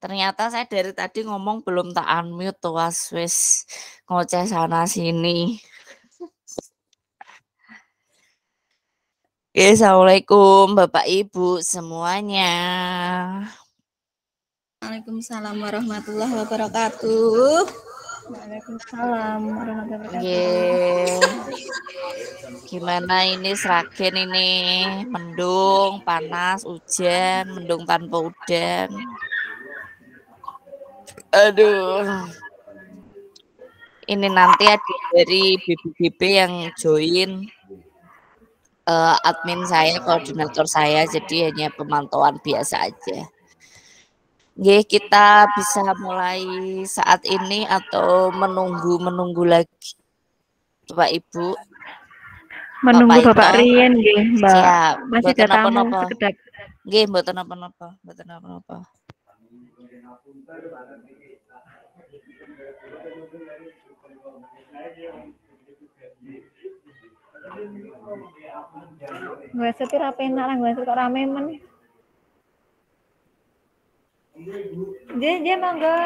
Ternyata saya dari tadi ngomong belum tak unmute tuh, wis ngoceh sana sini. Assalamualaikum Bapak Ibu semuanya. Waalaikumsalam warahmatullahi wabarakatuh. Waalaikumsalam warahmatullahi wabarakatuh. Gimana ini Sragen ini? Mendung, panas, hujan, mendung tanpa udan. Aduh. Ini nanti ada dari BBBB yang join, admin saya, koordinator saya, jadi hanya pemantauan biasa aja. Nggih, kita bisa mulai saat ini atau menunggu lagi, Bapak Ibu? Menunggu Bapak Rien nggih, Mbak. Siap. Masih ada tamu sekedap. Nggih, mboten napa-napa. Gue setir apa enak lah, gue kok rame men. Dia mangga.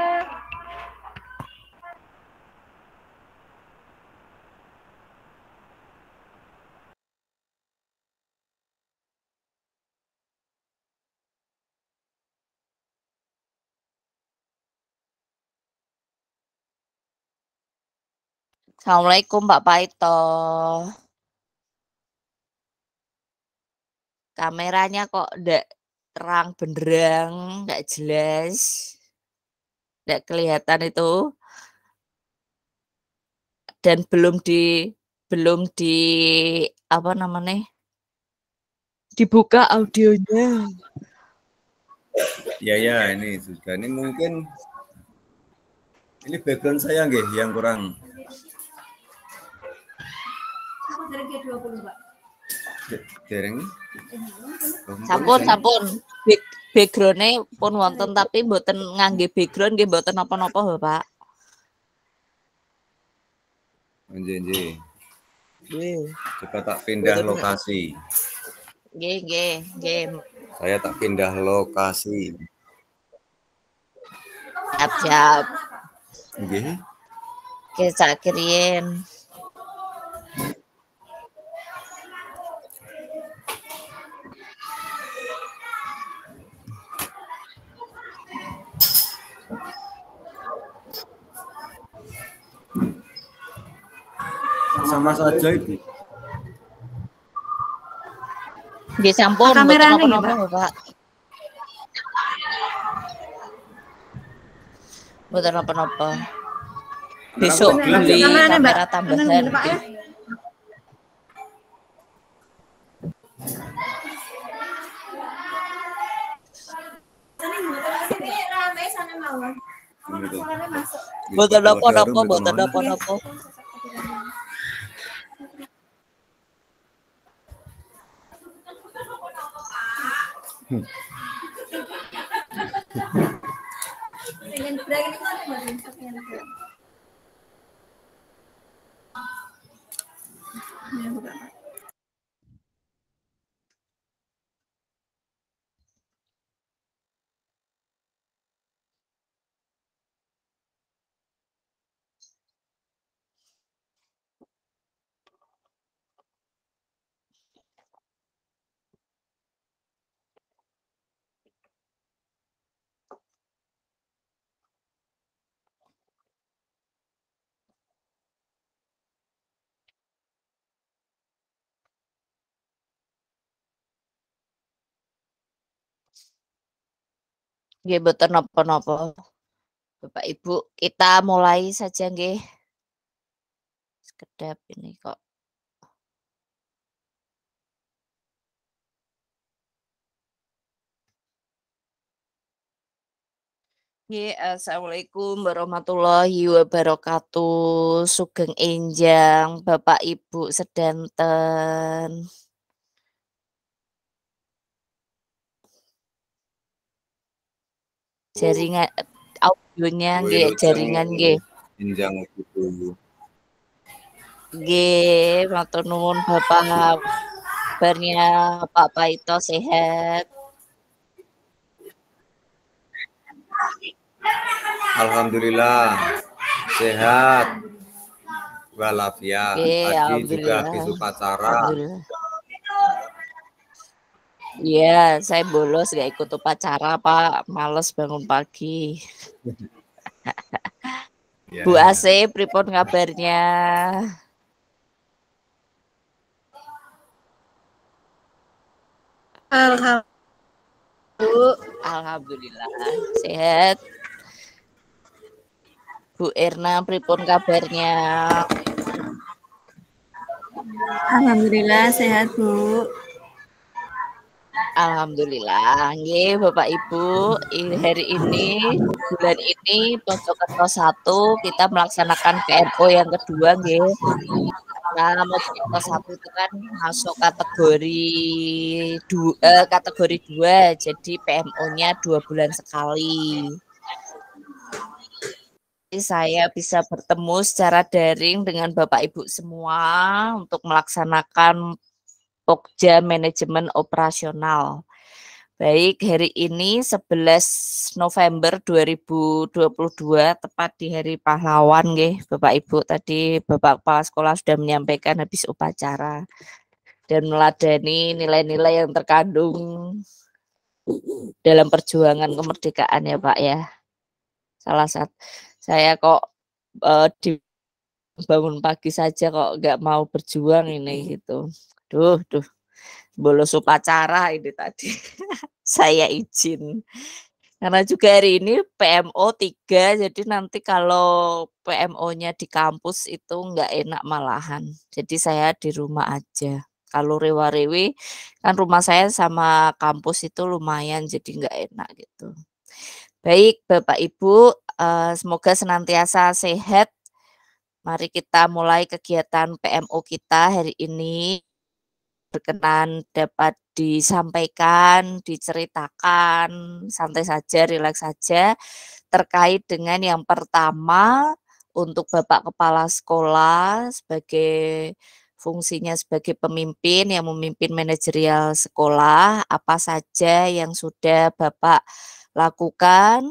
Assalamualaikum Pak Paito. Kameranya kok ndak terang benderang, ndak jelas. Ndak kelihatan itu. Dan belum di apa namanya? Dibuka audionya. Ya, ini sudah. Ini mungkin ini background saya nggih yang kurang. Dari G20, Pak. Dereng. Sampun. Background-nya pun wonten tapi mboten ngangge background nggih mboten napa-napa, Bapak. Nggih. Coba tak pindah lokasi. Nggih. Saya tak pindah lokasi. Siap. Nggih. Oke, Cak Kirien. Sama saja itu. Nggih sampun Kameranya napa-napa, Pak. Mboten napa-napa. Besok beli kamera tambahan. Mboten napa-napa, mboten napa-napa. Nggih, mboten napa-napa. Bapak Ibu, kita mulai saja nggih. Sekedap ini kok. Nggih, assalamualaikum warahmatullahi wabarakatuh. Sugeng enjang Bapak Ibu sedanten. Jaringan audionya nggih, jaringan nggih. Enjang gitu. Nggih, matur nuwun Bapak. Kabarnya Pak Paito sehat? Alhamdulillah sehat walafiat. Tadi juga habis upacara. Iya, saya bolos nggak ikut upacara Pak, males bangun pagi. Bu AC, pripun kabarnya? Alhamdulillah sehat. Bu Erna, pripun kabarnya? Alhamdulillah sehat Bu. Alhamdulillah, nggih Bapak Ibu, hari ini bulan ini Pondok 1 kita melaksanakan PMO yang kedua nggih. Nah, Pondok 1 itu kan masuk kategori 2, jadi PMO-nya 2 bulan sekali. Saya bisa bertemu secara daring dengan Bapak Ibu semua untuk melaksanakan Pokja Manajemen Operasional. Baik, hari ini 11 November 2022, tepat di Hari Pahlawan nggih, Bapak Ibu. Tadi Bapak Kepala Sekolah sudah menyampaikan habis upacara dan meladani nilai-nilai yang terkandung dalam perjuangan kemerdekaan ya Pak ya. Salah satu saya kok bangun pagi saja kok nggak mau berjuang ini gitu. Duh, bolos upacara ini tadi. Saya izin. Karena juga hari ini PMO 3, jadi nanti kalau PMO-nya di kampus itu nggak enak malahan. Jadi saya di rumah aja. Kalau rewa-rewi, kan rumah saya sama kampus itu lumayan, jadi nggak enak gitu. Baik, Bapak Ibu, semoga senantiasa sehat. Mari kita mulai kegiatan PMO kita hari ini. Berkenan dapat disampaikan, diceritakan, santai saja, rileks saja, terkait dengan yang pertama untuk Bapak Kepala Sekolah sebagai fungsinya sebagai pemimpin yang memimpin manajerial sekolah, apa saja yang sudah Bapak lakukan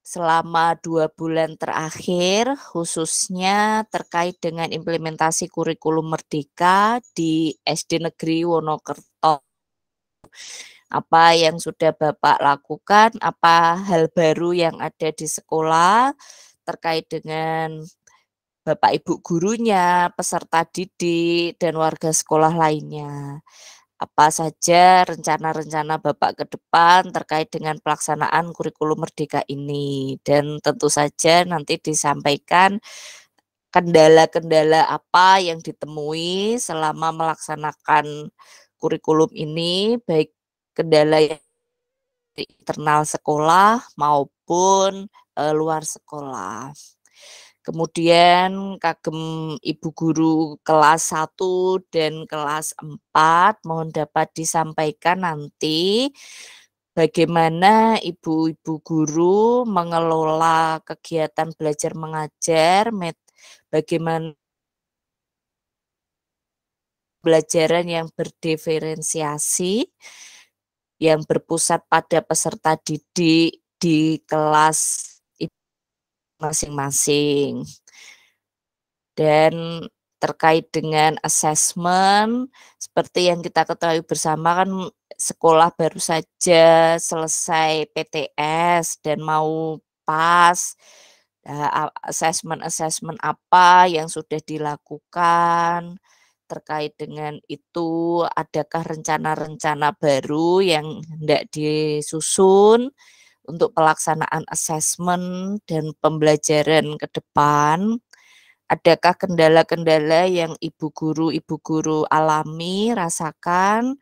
selama 2 bulan terakhir, khususnya terkait dengan implementasi kurikulum Merdeka di SD Negeri Wonokerto. Apa yang sudah Bapak lakukan, apa hal baru yang ada di sekolah terkait dengan Bapak Ibu gurunya, peserta didik, dan warga sekolah lainnya. apa saja rencana-rencana Bapak ke depan terkait dengan pelaksanaan kurikulum merdeka ini. Dan tentu saja nanti disampaikan kendala-kendala apa yang ditemui selama melaksanakan kurikulum ini, baik kendala yang di internal sekolah maupun luar sekolah. Kemudian kagem Ibu Guru kelas 1 dan kelas 4 mohon dapat disampaikan nanti bagaimana ibu-ibu guru mengelola kegiatan belajar mengajar, bagaimana pembelajaran yang berdiferensiasi, yang berpusat pada peserta didik di kelas masing-masing. Dan terkait dengan asesmen, seperti yang kita ketahui bersama kan sekolah baru saja selesai PTS dan mau PAS. Asesmen-asesmen apa yang sudah dilakukan, terkait dengan itu adakah rencana-rencana baru yang hendak disusun untuk pelaksanaan asesmen dan pembelajaran ke depan. Adakah kendala-kendala yang ibu guru alami, rasakan,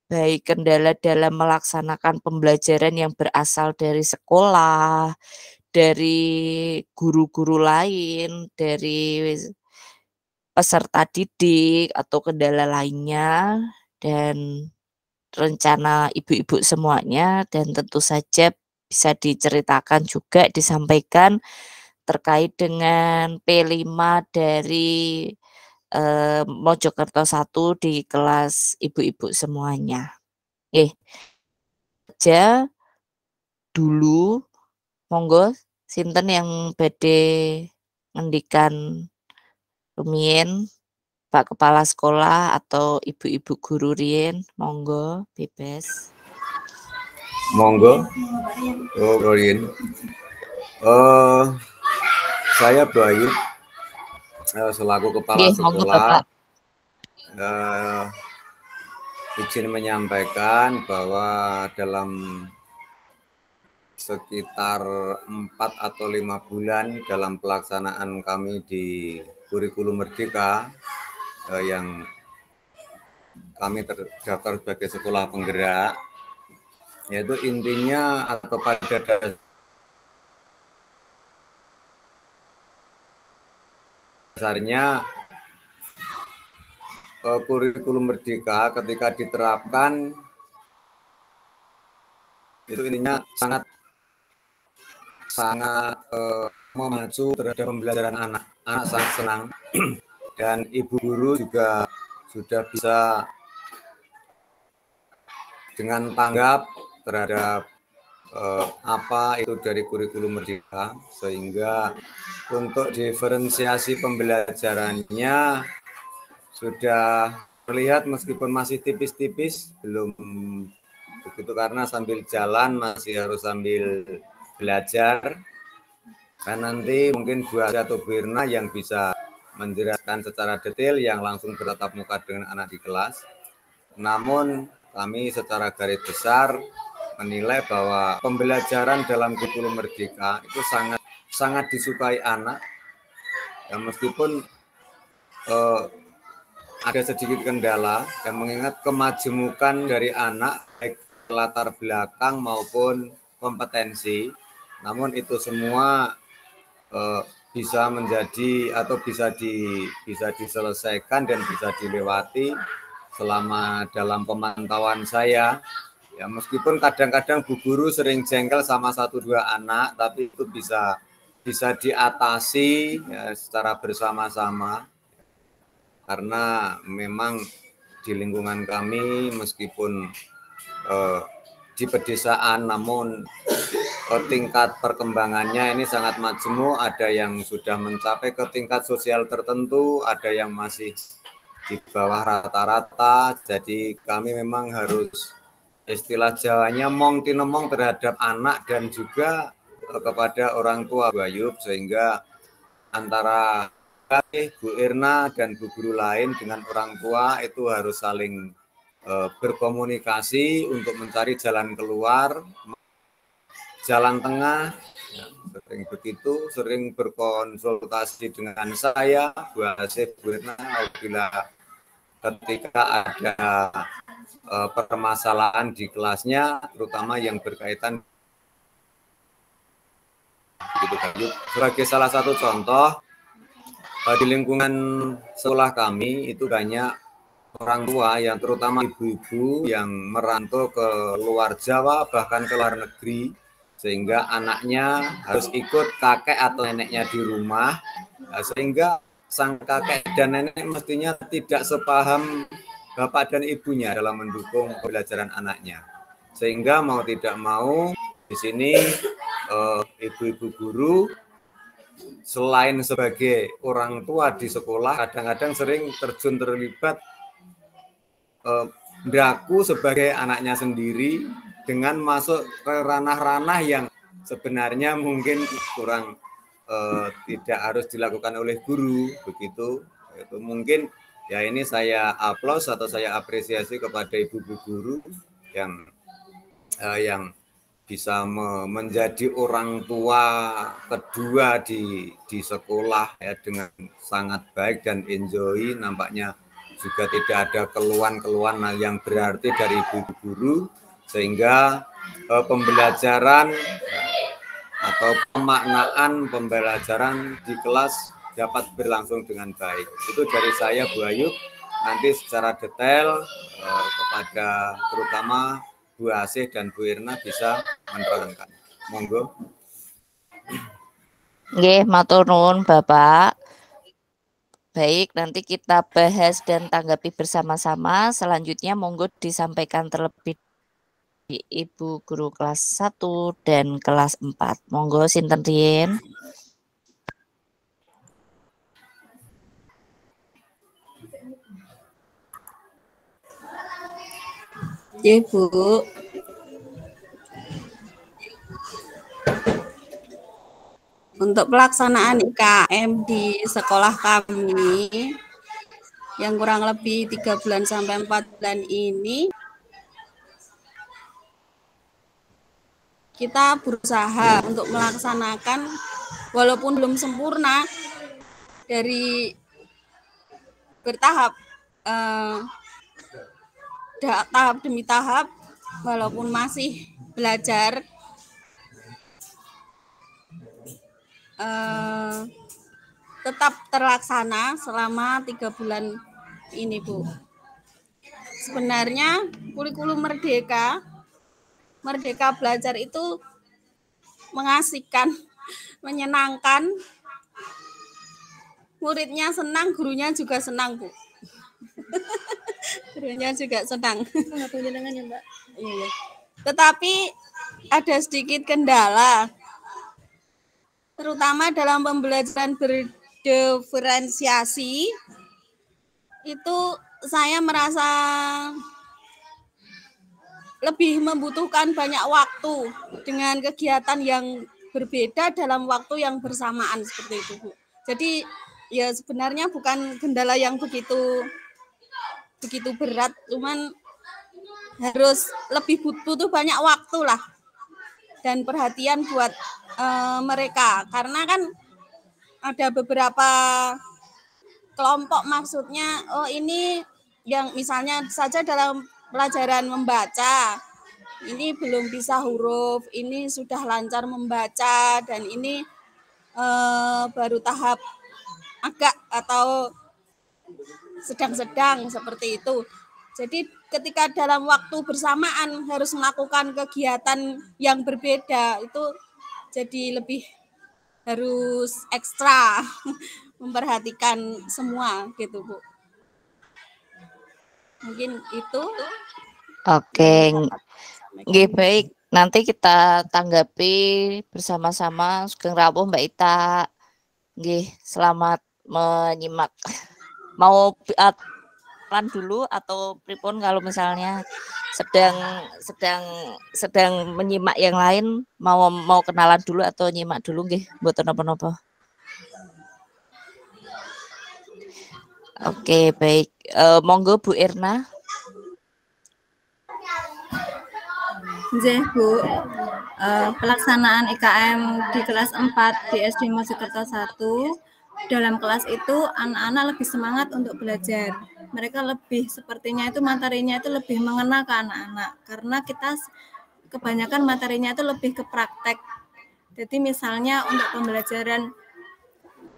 baik kendala dalam melaksanakan pembelajaran yang berasal dari sekolah, dari guru-guru lain, dari peserta didik, atau kendala lainnya, dan rencana ibu-ibu semuanya, dan tentu saja bisa diceritakan juga, disampaikan terkait dengan P5 dari Mojokerto 1 di kelas ibu-ibu semuanya. Aja dulu, monggo sinten yang badhe ngendikan rumiyin, Pak Kepala Sekolah atau ibu-ibu guru riyin, monggo bebas. Monggo, Royin. Saya Bayu, selaku Kepala Sekolah, izin menyampaikan bahwa dalam sekitar 4 atau 5 bulan dalam pelaksanaan kami di kurikulum merdeka yang kami terdaftar sebagai sekolah penggerak, yaitu intinya atau pada dasarnya kurikulum merdeka ketika diterapkan itu intinya sangat memacu terhadap pembelajaran anak. Anak sangat senang dan ibu guru juga sudah bisa dengan tanggap terhadap apa itu dari kurikulum merdeka, sehingga untuk diferensiasi pembelajarannya sudah terlihat meskipun masih tipis-tipis, belum begitu karena sambil jalan masih harus sambil belajar. Kan nanti mungkin Bu Asya atau Bu Irna yang bisa menjelaskan secara detail yang langsung bertatap muka dengan anak di kelas. Namun kami secara garis besar menilai bahwa pembelajaran dalam kurikulum merdeka itu sangat disukai anak. Ya, meskipun ada sedikit kendala dan mengingat kemajemukan dari anak baik latar belakang maupun kompetensi, namun itu semua bisa menjadi atau bisa diselesaikan dan bisa dilewati selama dalam pemantauan saya. Ya, meskipun kadang-kadang Bu Guru sering jengkel sama 1-2 anak, tapi itu bisa diatasi ya, secara bersama-sama. Karena memang di lingkungan kami meskipun di pedesaan, namun tingkat perkembangannya ini sangat majemuk, ada yang sudah mencapai ke tingkat sosial tertentu, ada yang masih di bawah rata-rata, jadi kami memang harus istilah Jawanya mong tinemong terhadap anak dan juga kepada orang tua Bu Ayub, sehingga antara Bu Irna dan Bu Guru lain dengan orang tua itu harus saling berkomunikasi untuk mencari jalan keluar, jalan tengah. Sering begitu, sering berkonsultasi dengan saya, Bu Asih, Bu Irna, apabila ketika ada permasalahan di kelasnya, terutama yang berkaitan gitu. Sebagai salah satu contoh, di lingkungan sekolah kami itu banyak orang tua yang terutama ibu-ibu yang merantau ke luar Jawa bahkan ke luar negeri, sehingga anaknya harus ikut kakek atau neneknya di rumah, sehingga sang kakek dan nenek mestinya tidak sepaham bapak dan ibunya dalam mendukung pembelajaran anaknya, sehingga mau tidak mau di sini ibu-ibu guru selain sebagai orang tua di sekolah, kadang-kadang sering terlibat mendaku sebagai anaknya sendiri dengan masuk ke ranah-ranah yang sebenarnya mungkin kurang tidak harus dilakukan oleh guru begitu. Itu mungkin ya ini saya aplaus atau saya apresiasi kepada ibu-ibu guru yang bisa menjadi orang tua kedua di sekolah ya dengan sangat baik dan enjoy, nampaknya juga tidak ada keluhan-keluhan yang berarti dari ibu guru, sehingga pembelajaran atau pemaknaan pembelajaran di kelas dapat berlangsung dengan baik. Itu dari saya, Bu Ayu. Nanti secara detail kepada terutama Bu Asih dan Bu Irna bisa menerangkan. Monggo. Nggih, matur nuwun Bapak. Baik, nanti kita bahas dan tanggapi bersama-sama. Selanjutnya monggo disampaikan terlebih di Ibu Guru kelas 1 dan kelas 4. Monggo sinten riyen. Ya, Bu. Untuk pelaksanaan IKM di sekolah kami yang kurang lebih 3 bulan sampai 4 bulan ini, kita berusaha untuk melaksanakan walaupun belum sempurna dari bertahap, tahap demi tahap, walaupun masih belajar, tetap terlaksana selama 3 bulan ini, Bu. Sebenarnya kurikulum Merdeka belajar itu mengasihkan, menyenangkan, muridnya senang, gurunya juga senang, Bu. Gurunya juga senang. Mbak. Iya. Tetapi ada sedikit kendala, terutama dalam pembelajaran berdiferensiasi. Itu saya merasa lebih membutuhkan banyak waktu dengan kegiatan yang berbeda dalam waktu yang bersamaan seperti itu, Bu. Jadi ya sebenarnya bukan kendala yang begitu berat, cuman harus lebih butuh banyak waktu lah dan perhatian buat mereka, karena kan ada beberapa kelompok, maksudnya ini yang misalnya saja dalam pelajaran membaca ini belum bisa huruf, ini sudah lancar membaca, dan ini baru tahap agak atau sedang-sedang seperti itu. Jadi ketika dalam waktu bersamaan harus melakukan kegiatan yang berbeda, itu jadi lebih harus ekstra memperhatikan semua gitu, Bu. Mungkin itu. Oke. Nggih, baik. Nanti kita tanggapi bersama-sama. Sugeng rawuh Mbak Ita. Nggih, selamat menyimak. Mau dulu atau pripun kalau misalnya sedang menyimak yang lain, mau kenalan dulu atau nyimak dulu nggih, mboten napa-napa. Oke, baik. Monggo Bu Irna. Nggih, Bu. Pelaksanaan IKM di kelas 4 di SD Mojokerto 1, dalam kelas itu anak-anak lebih semangat untuk belajar. Mereka lebih sepertinya itu materinya itu lebih mengena ke anak-anak karena kita kebanyakan materinya itu lebih ke praktek. Jadi misalnya untuk pembelajaran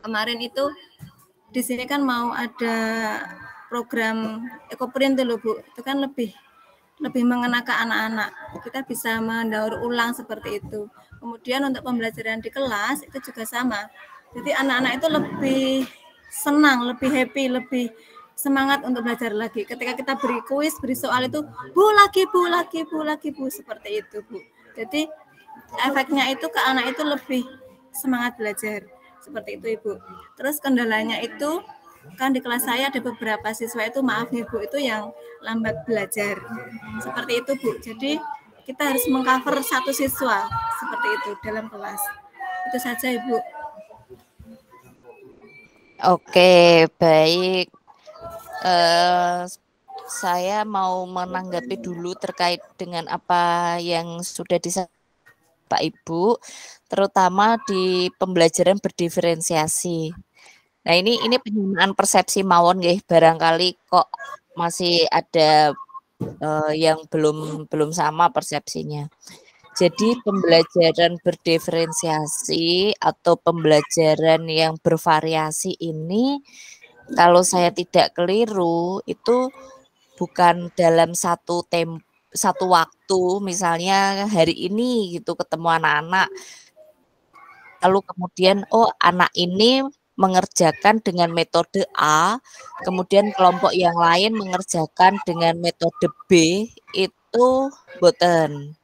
kemarin itu di sini kan mau ada program ekoprint dulu, Bu. Itu kan lebih mengena ke anak-anak. Kita bisa mendaur ulang seperti itu. Kemudian untuk pembelajaran di kelas itu juga sama. Jadi anak-anak itu lebih senang, lebih happy, lebih semangat untuk belajar lagi. Ketika kita beri kuis, beri soal itu, Bu lagi, Bu lagi, Bu lagi, Bu, seperti itu, Bu. Jadi efeknya itu ke anak itu lebih semangat belajar. Seperti itu, Ibu. Terus kendalanya itu kan di kelas saya ada beberapa siswa itu maaf nih Bu itu yang lambat belajar seperti itu Bu, jadi kita harus mengcover satu siswa seperti itu dalam kelas. Itu saja Ibu. Oke, baik. Saya mau menanggapi dulu terkait dengan apa yang sudah disampaikan Pak Ibu, terutama di pembelajaran berdiferensiasi. Nah, ini penyamaan persepsi mawon nggih, barangkali kok masih ada yang belum sama persepsinya. Jadi pembelajaran berdiferensiasi atau pembelajaran yang bervariasi ini kalau saya tidak keliru itu bukan dalam satu waktu, misalnya hari ini gitu ketemu anak-anak lalu kemudian anak ini mengerjakan dengan metode A, kemudian kelompok yang lain mengerjakan dengan metode B, itu boten.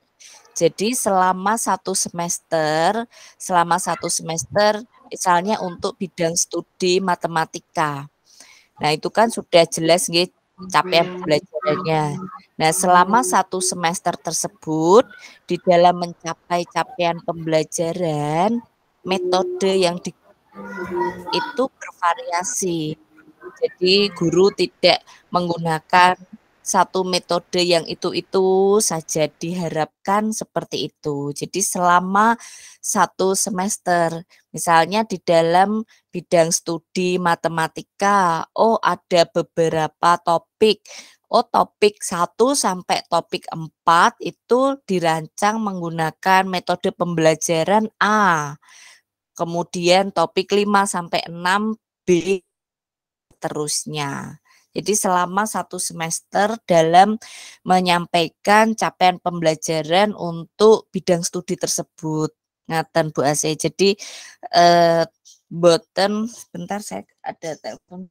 Jadi selama satu semester misalnya untuk bidang studi matematika. Nah, itu kan sudah jelas nggih capaian pembelajarannya. Nah, selama satu semester tersebut di dalam mencapai capaian pembelajaran, metode yang itu bervariasi. Jadi guru tidak menggunakan satu metode yang itu saja, diharapkan seperti itu. Jadi selama satu semester, misalnya di dalam bidang studi matematika, ada beberapa topik. Topik 1 sampai topik 4 itu dirancang menggunakan metode pembelajaran A. Kemudian topik 5 sampai 6 B terusnya. Jadi selama satu semester dalam menyampaikan capaian pembelajaran untuk bidang studi tersebut. Ngaten Bu Ase. Jadi boten sebentar saya ada telepon.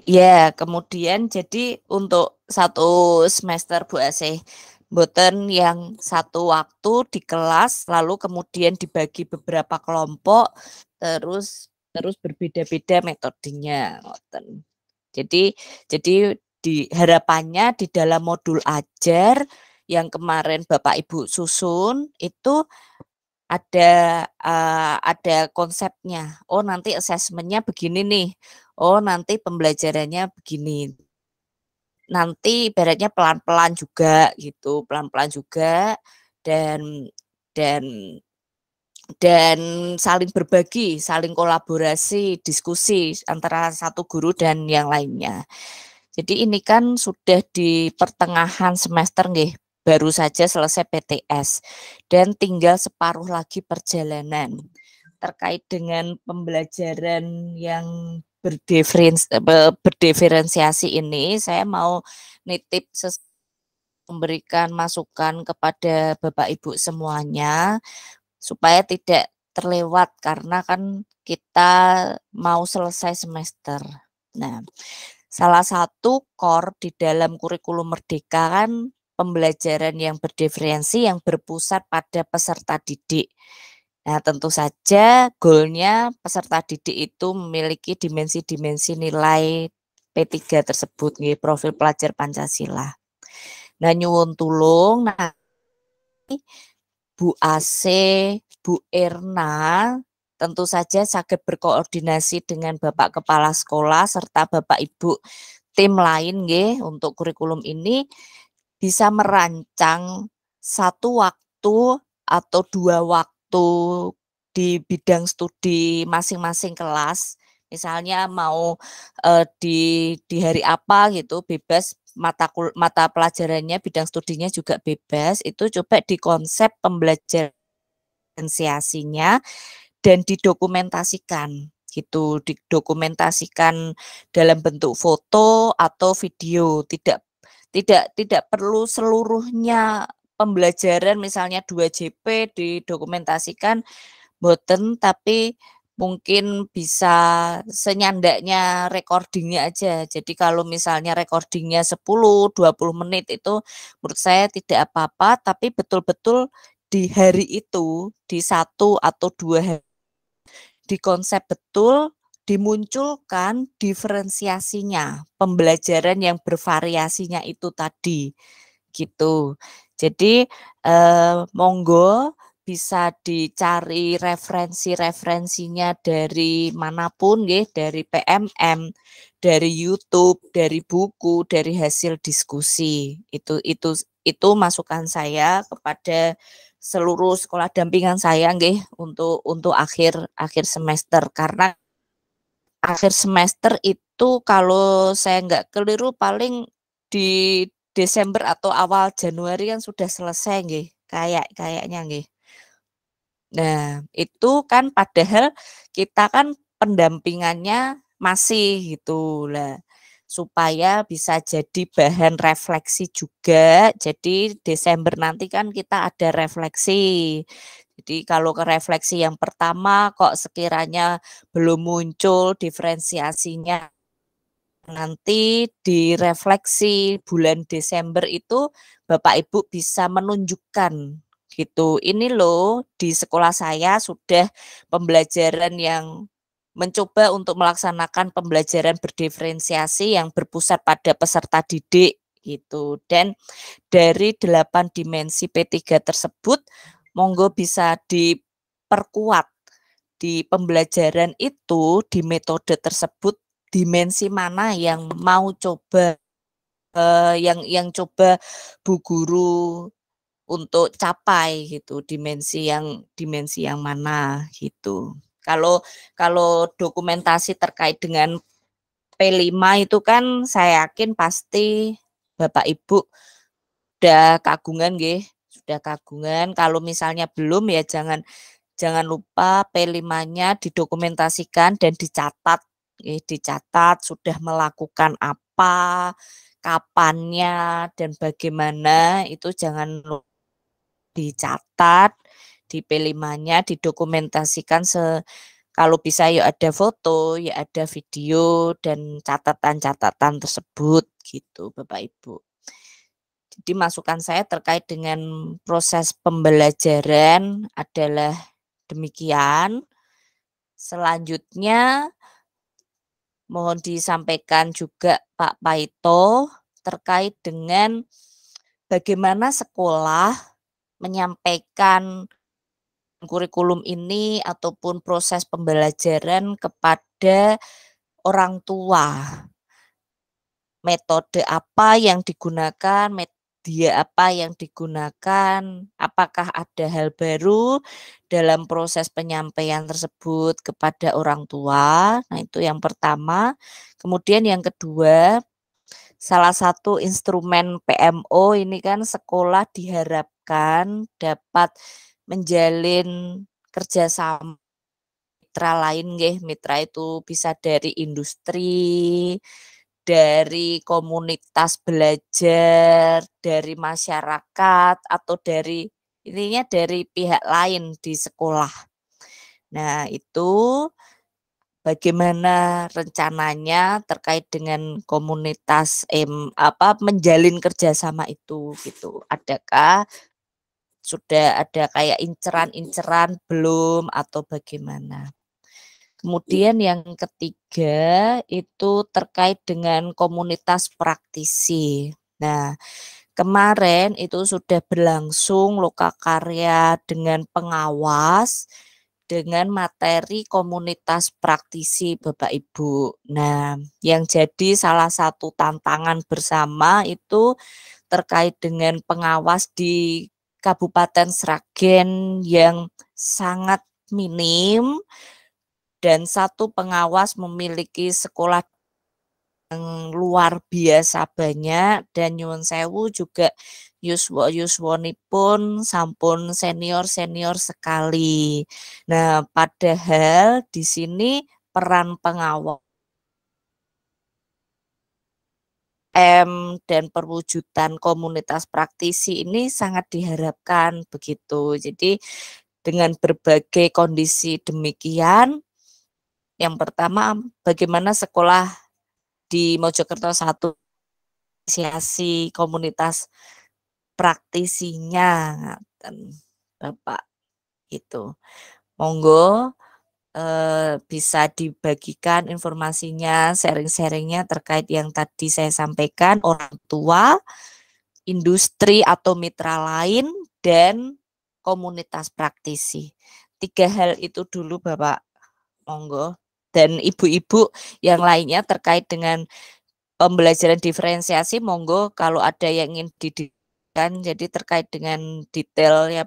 Ya, kemudian jadi untuk satu semester Bu Asih, boten yang satu waktu di kelas, lalu kemudian dibagi beberapa kelompok, terus berbeda-beda metodenya, ngoten. Jadi di harapannya di dalam modul ajar yang kemarin Bapak Ibu susun itu ada konsepnya. Nanti asesmennya begini nih. Nanti pembelajarannya begini. Nanti ibaratnya pelan-pelan juga gitu, pelan-pelan juga dan saling berbagi, saling kolaborasi, diskusi antara satu guru dan yang lainnya. Jadi ini kan sudah di pertengahan semester nggih, baru saja selesai PTS dan tinggal separuh lagi perjalanan. Terkait dengan pembelajaran yang berdiferensiasi ini, saya mau nitip memberikan masukan kepada Bapak Ibu semuanya supaya tidak terlewat karena kan kita mau selesai semester. Nah, salah satu core di dalam kurikulum Merdeka kan pembelajaran yang berdiferensi yang berpusat pada peserta didik. Nah, tentu saja goalnya peserta didik itu memiliki dimensi-dimensi nilai P3 tersebut, profil pelajar Pancasila. Nah nyuwun tulung Bu Ase, Bu Erna tentu saja saged berkoordinasi dengan Bapak Kepala Sekolah serta Bapak Ibu tim lain nggih untuk kurikulum ini bisa merancang satu waktu atau 2 waktu di bidang studi masing-masing kelas. Misalnya mau di hari apa gitu bebas mata pelajarannya bidang studinya juga bebas, itu coba dikonsep pembelajaran diferensiasinya dan didokumentasikan gitu, didokumentasikan dalam bentuk foto atau video, tidak perlu seluruhnya pembelajaran misalnya 2 JP didokumentasikan boten, tapi mungkin bisa senyandaknya recording-nya aja. Jadi kalau misalnya recording-nya 10-20 menit itu menurut saya tidak apa-apa, tapi betul-betul di hari itu, di 1 atau 2 hari, dikonsep betul, dimunculkan diferensiasinya, pembelajaran yang bervariasinya itu tadi, gitu. Jadi, monggo bisa dicari referensi-referensinya dari manapun nggih, dari PMM, dari YouTube, dari buku, dari hasil diskusi. Itu masukan saya kepada seluruh sekolah dampingan saya nggih untuk akhir semester, karena akhir semester itu kalau saya nggak keliru paling di Desember atau awal Januari kan sudah selesai nggih, kayaknya nggih. Nah, itu kan padahal kita kan pendampingannya masih gitu lah. Supaya bisa jadi bahan refleksi juga. Jadi Desember nanti kan kita ada refleksi. Jadi kalau ke refleksi yang pertama kok sekiranya belum muncul diferensiasinya, nanti direfleksi bulan Desember itu Bapak Ibu bisa menunjukkan gitu. Ini loh di sekolah saya sudah pembelajaran yang mencoba untuk melaksanakan pembelajaran berdiferensiasi yang berpusat pada peserta didik gitu. Dan dari 8 dimensi P3 tersebut monggo bisa diperkuat di pembelajaran itu, di metode tersebut dimensi mana yang mau coba yang coba Bu Guru untuk capai gitu, dimensi yang mana gitu. Kalau dokumentasi terkait dengan P5 itu kan saya yakin pasti Bapak Ibu sudah kagungan nggih, sudah kagungan. Kalau misalnya belum ya jangan lupa P5-nya didokumentasikan dan dicatat, dicatat sudah melakukan apa, kapannya dan bagaimana itu jangan lupa dicatat di P5-nya, didokumentasikan kalau bisa ya ada foto, ya ada video dan catatan-catatan tersebut gitu Bapak Ibu. Jadi masukan saya terkait dengan proses pembelajaran adalah demikian. Selanjutnya mohon disampaikan juga Pak Paito terkait dengan bagaimana sekolah menyampaikan kurikulum ini ataupun proses pembelajaran kepada orang tua. Metode apa yang digunakan, media apa yang digunakan, apakah ada hal baru dalam proses penyampaian tersebut kepada orang tua. Nah, itu yang pertama. Kemudian yang kedua, salah satu instrumen PMO ini kan sekolah diharapkan dapat menjalin kerjasama mitra lain nggih, mitra itu bisa dari industri, dari komunitas belajar, dari masyarakat atau dari intinya dari pihak lain di sekolah. Nah, itu bagaimana rencananya terkait dengan komunitas menjalin kerjasama itu gitu. Adakah sudah ada kayak inceran-inceran belum atau bagaimana? Kemudian yang ketiga itu terkait dengan komunitas praktisi. Nah, kemarin itu sudah berlangsung lokakarya dengan pengawas, dengan materi komunitas praktisi Bapak Ibu. Nah, yang jadi salah satu tantangan bersama itu terkait dengan pengawas di Kabupaten Sragen yang sangat minim dan satu pengawas memiliki sekolah yang luar biasa banyak dan nyuwun sewu juga yuswanipun sampun senior-senior sekali. Nah, padahal di sini peran pengawas dan perwujudan komunitas praktisi ini sangat diharapkan begitu. Jadi dengan berbagai kondisi demikian, yang pertama bagaimana sekolah di Mojokerto 1 inisiasi komunitas praktisinya ngaten Bapak itu. Monggo bisa dibagikan informasinya, sharing-sharingnya terkait yang tadi saya sampaikan, orang tua, industri atau mitra lain, dan komunitas praktisi. 3 hal itu dulu Bapak, monggo. Dan ibu-ibu yang lainnya terkait dengan pembelajaran diferensiasi, monggo kalau ada yang ingin didirikan, jadi terkait dengan detail ya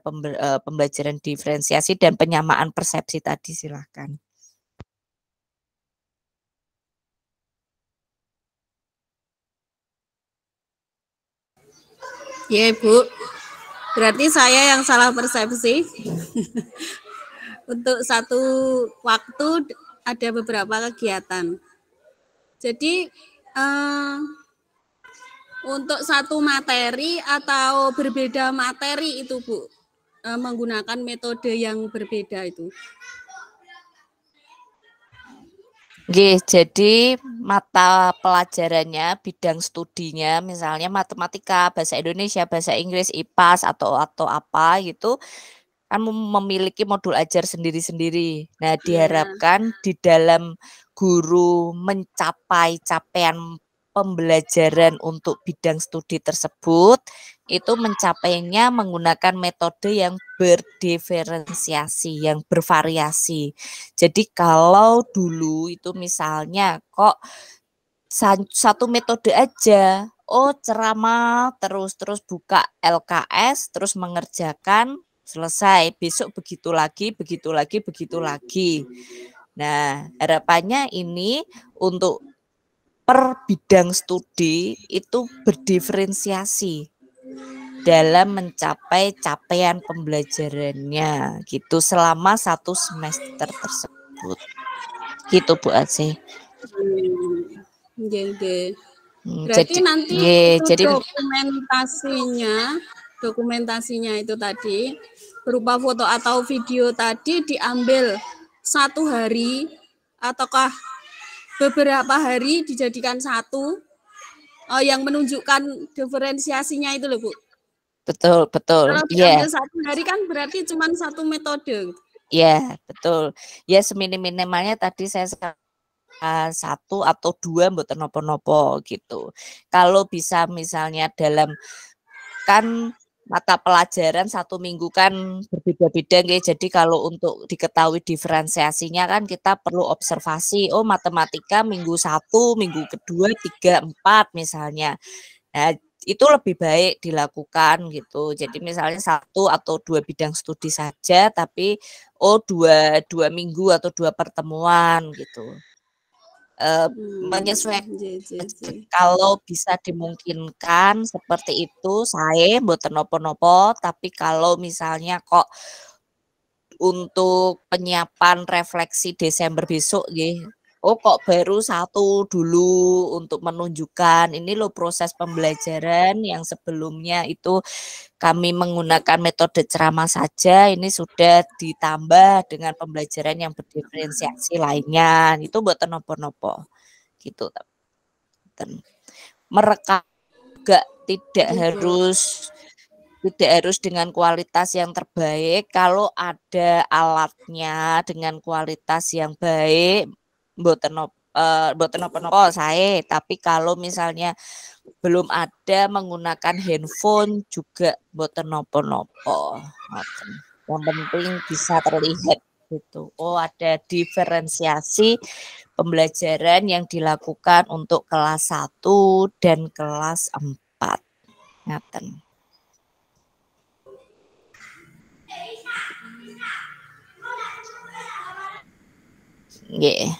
pembelajaran diferensiasi dan penyamaan persepsi tadi silahkan. Ya Ibu, berarti saya yang salah persepsi. Untuk satu waktu ada beberapa kegiatan. Jadi untuk satu materi atau berbeda materi itu Bu, menggunakan metode yang berbeda itu. Jadi mata pelajarannya, bidang studinya, misalnya matematika, bahasa Indonesia, bahasa Inggris, IPAS atau apa gitu, kan memiliki modul ajar sendiri-sendiri. Nah, diharapkan di dalam guru mencapai capaian pembelajaran untuk bidang studi tersebut, itu mencapainya menggunakan metode yang berdiferensiasi, yang bervariasi. Jadi kalau dulu itu misalnya kok satu metode aja, ceramah terus buka LKS, terus mengerjakan, selesai, besok begitu lagi. Nah, harapannya ini untuk per bidang studi itu berdiferensiasi dalam mencapai capaian pembelajarannya gitu selama 1 semester tersebut. Gitu Bu Aceh. Berarti nanti itu dokumentasinya itu tadi berupa foto atau video tadi diambil 1 hari ataukah beberapa hari dijadikan satu yang menunjukkan diferensiasinya itu loh Bu. Betul. Kalau diambil 1 hari kan berarti cuma 1 metode. Iya, betul. Ya seminim-minimalnya tadi saya 1 atau 2 mboten napa-napa gitu. Kalau bisa misalnya dalam kan mata pelajaran 1 minggu kan berbeda-beda nggih. Jadi kalau untuk diketahui diferensiasinya kan kita perlu observasi. Oh, matematika minggu 1, minggu kedua 3, 4 misalnya. Nah, itu lebih baik dilakukan gitu. Jadi misalnya 1 atau 2 bidang studi saja tapi 2 minggu atau 2 pertemuan gitu. Menyesuaikan kalau bisa dimungkinkan seperti itu saya mboten napa-napa, tapi kalau misalnya kok untuk penyiapan refleksi Desember besok nggih, kok baru 1 dulu untuk menunjukkan ini loh proses pembelajaran yang sebelumnya itu kami menggunakan metode ceramah saja, ini sudah ditambah dengan pembelajaran yang berdiferensiasi lainnya, itu mboten napa-napa gitu. Merekam juga tidak harus dengan kualitas yang terbaik, kalau ada alatnya dengan kualitas yang baik mboten mboten napa-napa saya, tapi kalau misalnya belum ada menggunakan handphone juga mboten napa-napa, ngoten. Yang penting bisa terlihat gitu. Oh, ada diferensiasi pembelajaran yang dilakukan untuk kelas 1 dan kelas 4. Ngaten. Nggih.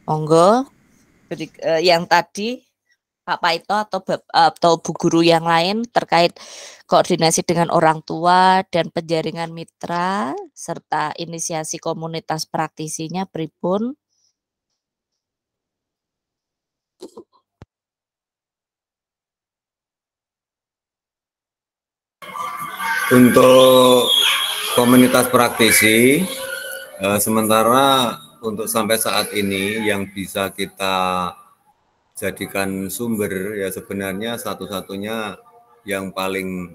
Monggo yang tadi Pak Paito atau Bu Guru yang lain terkait koordinasi dengan orang tua dan penjaringan mitra serta inisiasi komunitas praktisinya pripun? Untuk komunitas praktisi, sementara untuk sampai saat ini yang bisa kita jadikan sumber ya sebenarnya satu-satunya yang paling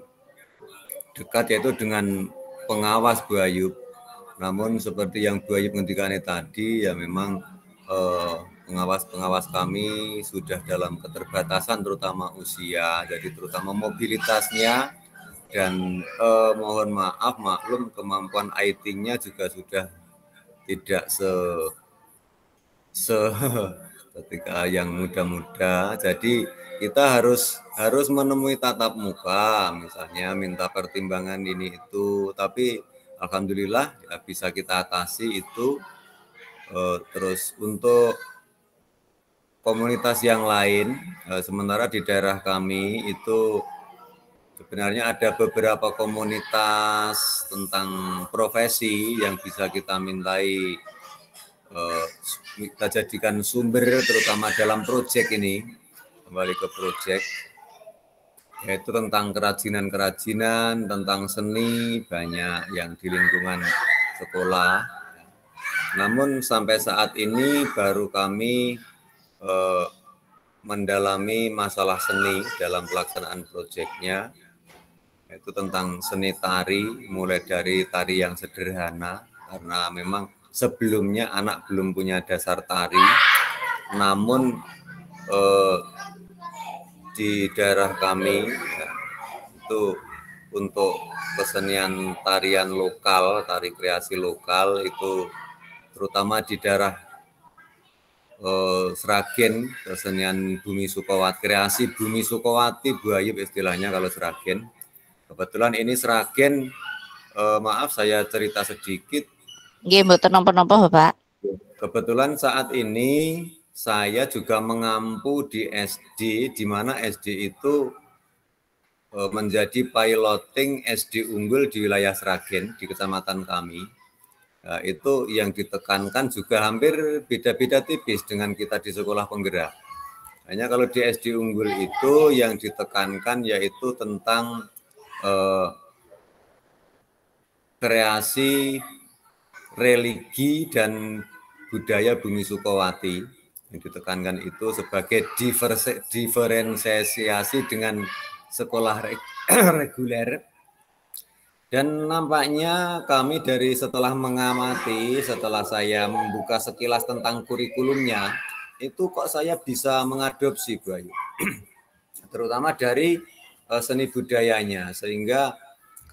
dekat yaitu dengan pengawas Bu Ayub. Namun seperti yang Bu Ayub ngendikane tadi ya memang pengawas-pengawas kami sudah dalam keterbatasan terutama usia, jadi terutama mobilitasnya dan mohon maaf maklum kemampuan IT-nya juga sudah tidak ketika yang muda-muda. Jadi kita harus menemui tatap muka, misalnya minta pertimbangan ini itu. Tapi alhamdulillah ya bisa kita atasi itu. Terus untuk komunitas yang lain, sementara di daerah kami itu sebenarnya ada beberapa komunitas tentang profesi yang bisa kita mintai, kita jadikan sumber terutama dalam proyek ini, kembali ke proyek, yaitu tentang kerajinan-kerajinan, tentang seni, banyak yang di lingkungan sekolah. Namun sampai saat ini baru kami mendalami masalah seni dalam pelaksanaan proyeknya, yaitu tentang seni tari, mulai dari tari yang sederhana, karena memang sebelumnya anak belum punya dasar tari, namun di daerah kami ya, itu untuk kesenian tarian lokal, tari kreasi lokal itu terutama di daerah Sragen, kesenian Bumi Sukowati, kreasi Bumi Sukowati, Bu Ayub istilahnya kalau Sragen. Kebetulan ini Sragen, maaf saya cerita sedikit. Nggih, mboten napa-napa, Bapak. Kebetulan saat ini saya juga mengampu di SD, di mana SD itu menjadi piloting SD unggul di wilayah Sragen, di kecamatan kami. Nah, itu yang ditekankan juga hampir beda-beda tipis dengan kita di sekolah penggerak. Hanya kalau di SD unggul itu yang ditekankan yaitu tentang kreasi religi dan budaya Bumi Sukowati. Yang ditekankan itu sebagai diferensiasi dengan sekolah reguler. Dan nampaknya kami dari setelah mengamati, setelah saya membuka sekilas tentang kurikulumnya, itu kok saya bisa mengadopsi, Bu Ayu. Terutama dari seni budayanya, sehingga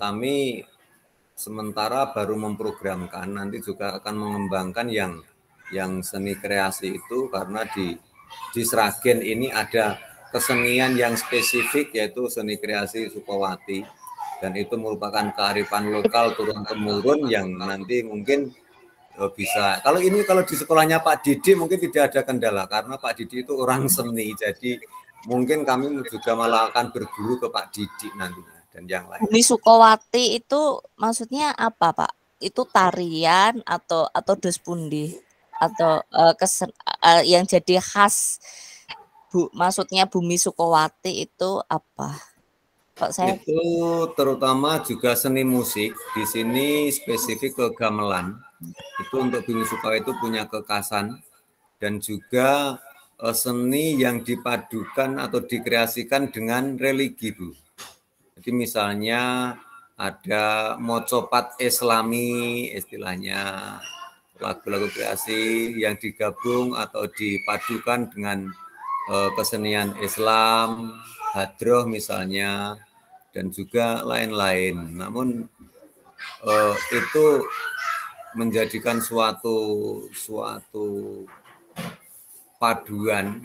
kami sementara baru memprogramkan, nanti juga akan mengembangkan yang seni kreasi itu, karena di Sragen ini ada kesenian yang spesifik, yaitu seni kreasi Sukowati. Dan itu merupakan kearifan lokal turun-temurun yang nanti mungkin bisa, kalau di sekolahnya Pak Didi mungkin tidak ada kendala, karena Pak Didi itu orang seni, jadi mungkin kami juga malah akan berguru ke Pak Didi nantinya dan yang lain. Bumi Sukowati itu maksudnya apa, Pak? Itu tarian atau dos pundi? Atau yang jadi khas, Bu, maksudnya Bumi Sukowati itu apa? Itu terutama juga seni musik. Di sini spesifik ke gamelan. Itu untuk Bumi Sukowati itu punya kekhasan dan juga seni yang dipadukan atau dikreasikan dengan religi, Bu. Jadi misalnya ada mocopat Islami istilahnya, lagu-lagu kreasi yang digabung atau dipadukan dengan kesenian Islam, hadroh misalnya, dan juga lain-lain. Namun itu menjadikan suatu paduan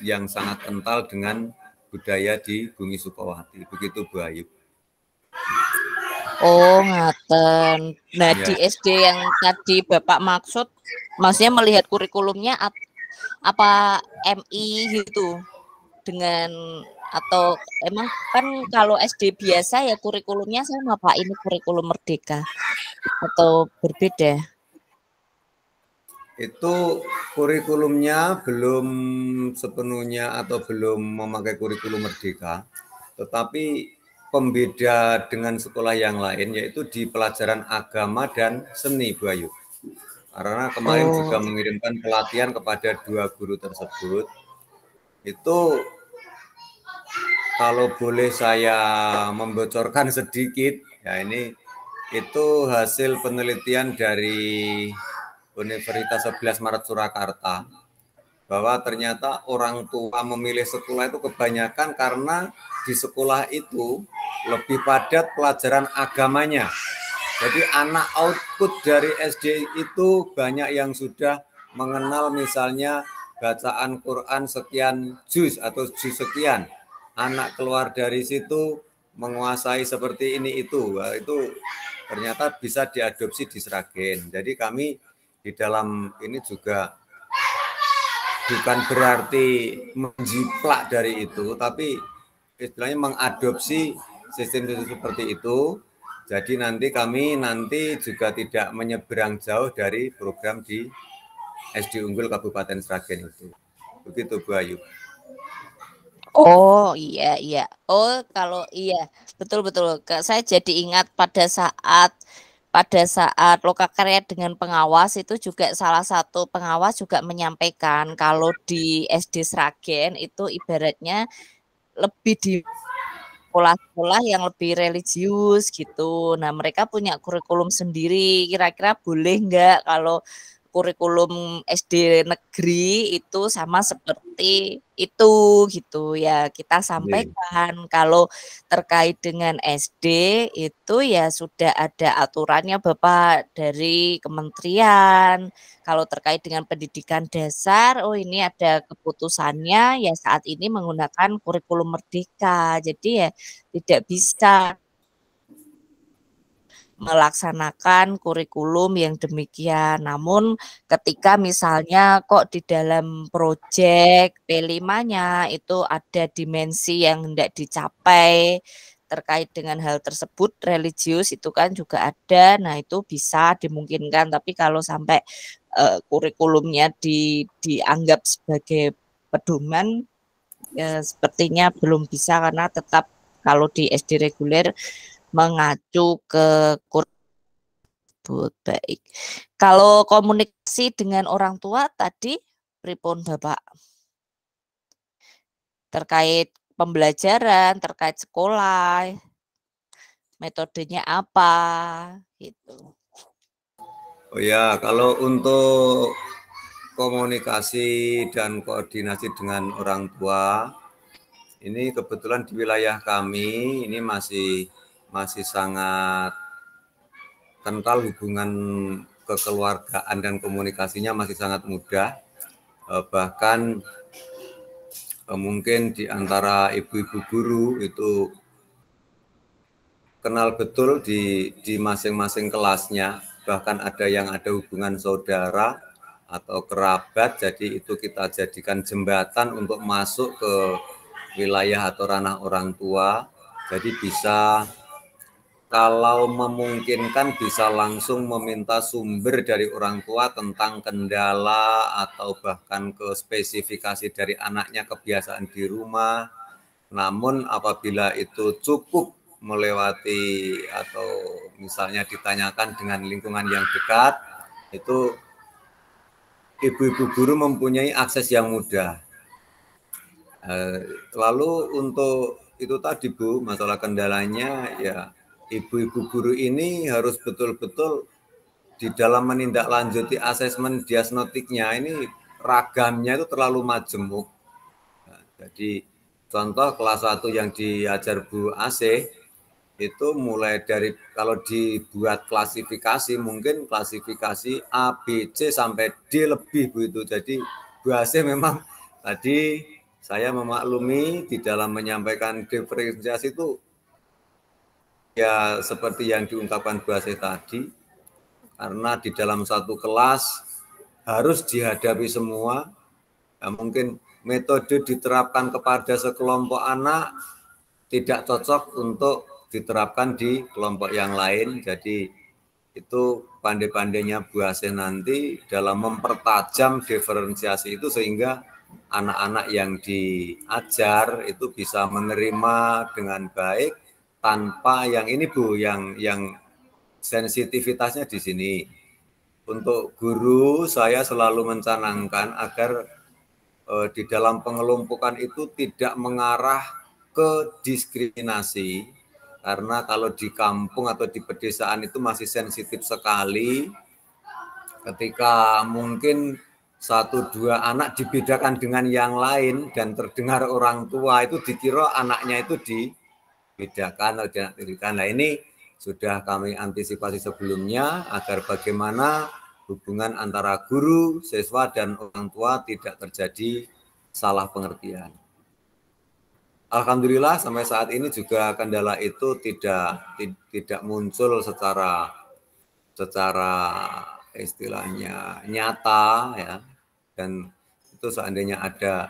yang sangat kental dengan budaya di Bumi Sukawati. Begitu Bu Ayu. Oh, ngaten. Nah, Ya. di SD yang tadi Bapak maksud, maksudnya melihat kurikulumnya apa MI gitu dengan atau emang kan kalau SD biasa ya kurikulumnya sama Pak, ini kurikulum Merdeka atau berbeda? Itu kurikulumnya belum sepenuhnya atau belum memakai kurikulum Merdeka, tetapi pembeda dengan sekolah yang lain yaitu di pelajaran agama dan seni, Bu Ayu. Karena kemarin juga mengirimkan pelatihan kepada 2 guru tersebut. Itu kalau boleh saya membocorkan sedikit, ya ini itu hasil penelitian dari Universitas 11 Maret Surakarta, bahwa ternyata orang tua memilih sekolah itu kebanyakan karena di sekolah itu lebih padat pelajaran agamanya. Jadi anak output dari SD itu banyak yang sudah mengenal misalnya bacaan Quran sekian juz atau juz sekian. Anak keluar dari situ menguasai seperti ini itu. Wah, itu ternyata bisa diadopsi di Sragen. Jadi kami di dalam ini juga bukan berarti menjiplak dari itu, tapi istilahnya mengadopsi sistem seperti itu. Jadi kami nanti juga tidak menyeberang jauh dari program di SD Unggul Kabupaten Sragen itu. Begitu Bu Ayu. Oh iya iya. Oh kalau iya betul. Saya jadi ingat pada saat lokakarya dengan pengawas itu juga salah satu pengawas juga menyampaikan kalau di SD Sragen itu ibaratnya lebih di sekolah-sekolah yang lebih religius gitu. Nah mereka punya kurikulum sendiri. Kira-kira boleh nggak kalau kurikulum SD negeri itu sama seperti itu gitu ya kita sampaikan. Kalau terkait dengan SD itu ya sudah ada aturannya Bapak dari kementerian. Kalau terkait dengan pendidikan dasar, oh ini ada keputusannya ya saat ini menggunakan kurikulum Merdeka. Jadi ya tidak bisa melaksanakan kurikulum yang demikian. Namun ketika misalnya kok di dalam proyek P5-nya itu ada dimensi yang hendak dicapai terkait dengan hal tersebut, religius itu kan juga ada. Nah, itu bisa dimungkinkan, tapi kalau sampai kurikulumnya dianggap sebagai pedoman ya sepertinya belum bisa karena tetap kalau di SD reguler mengacu ke kurikulum. Baik. Kalau komunikasi dengan orang tua tadi pripun Bapak? Terkait pembelajaran, terkait sekolah, metodenya apa gitu. Oh ya, kalau untuk komunikasi dan koordinasi dengan orang tua, ini kebetulan di wilayah kami ini masih sangat kental hubungan kekeluargaan dan komunikasinya masih sangat mudah. Bahkan mungkin di antara ibu-ibu guru itu kenal betul di masing-masing kelasnya. Bahkan ada yang ada hubungan saudara atau kerabat, jadi itu kita jadikan jembatan untuk masuk ke wilayah atau ranah orang tua. Jadi bisa kalau memungkinkan bisa langsung meminta sumber dari orang tua tentang kendala atau bahkan ke spesifikasi dari anaknya kebiasaan di rumah. Namun apabila itu cukup melewati atau misalnya ditanyakan dengan lingkungan yang dekat, itu ibu-ibu guru mempunyai akses yang mudah. Lalu untuk itu tadi Bu, masalah kendalanya ya ibu-ibu guru ini harus betul-betul di dalam menindaklanjuti asesmen diagnostiknya ini ragamnya itu terlalu majemuk. Nah, jadi contoh kelas 1 yang diajar Bu Asih itu mulai dari kalau dibuat klasifikasi mungkin klasifikasi A, B, C sampai D lebih Bu itu. Jadi Bu Asih memang tadi saya memaklumi di dalam menyampaikan diferensiasi itu ya seperti yang diungkapkan Bu Asih tadi, karena di dalam satu kelas harus dihadapi semua. Ya, mungkin metode diterapkan kepada sekelompok anak tidak cocok untuk diterapkan di kelompok yang lain. Jadi itu pandai-pandainya Bu Asih nanti dalam mempertajam diferensiasi itu sehingga anak-anak yang diajar itu bisa menerima dengan baik tanpa yang ini Bu, yang sensitivitasnya di sini. Untuk guru saya selalu mencanangkan agar di dalam pengelompokan itu tidak mengarah ke diskriminasi, karena kalau di kampung atau di pedesaan itu masih sensitif sekali ketika mungkin 1-2 anak dibedakan dengan yang lain dan terdengar orang tua itu dikira anaknya itu dibedakan atau dinaktirikan. Nah ini sudah kami antisipasi sebelumnya agar bagaimana hubungan antara guru, siswa, dan orang tua tidak terjadi salah pengertian. Alhamdulillah sampai saat ini juga kendala itu tidak muncul secara istilahnya nyata ya, dan itu seandainya ada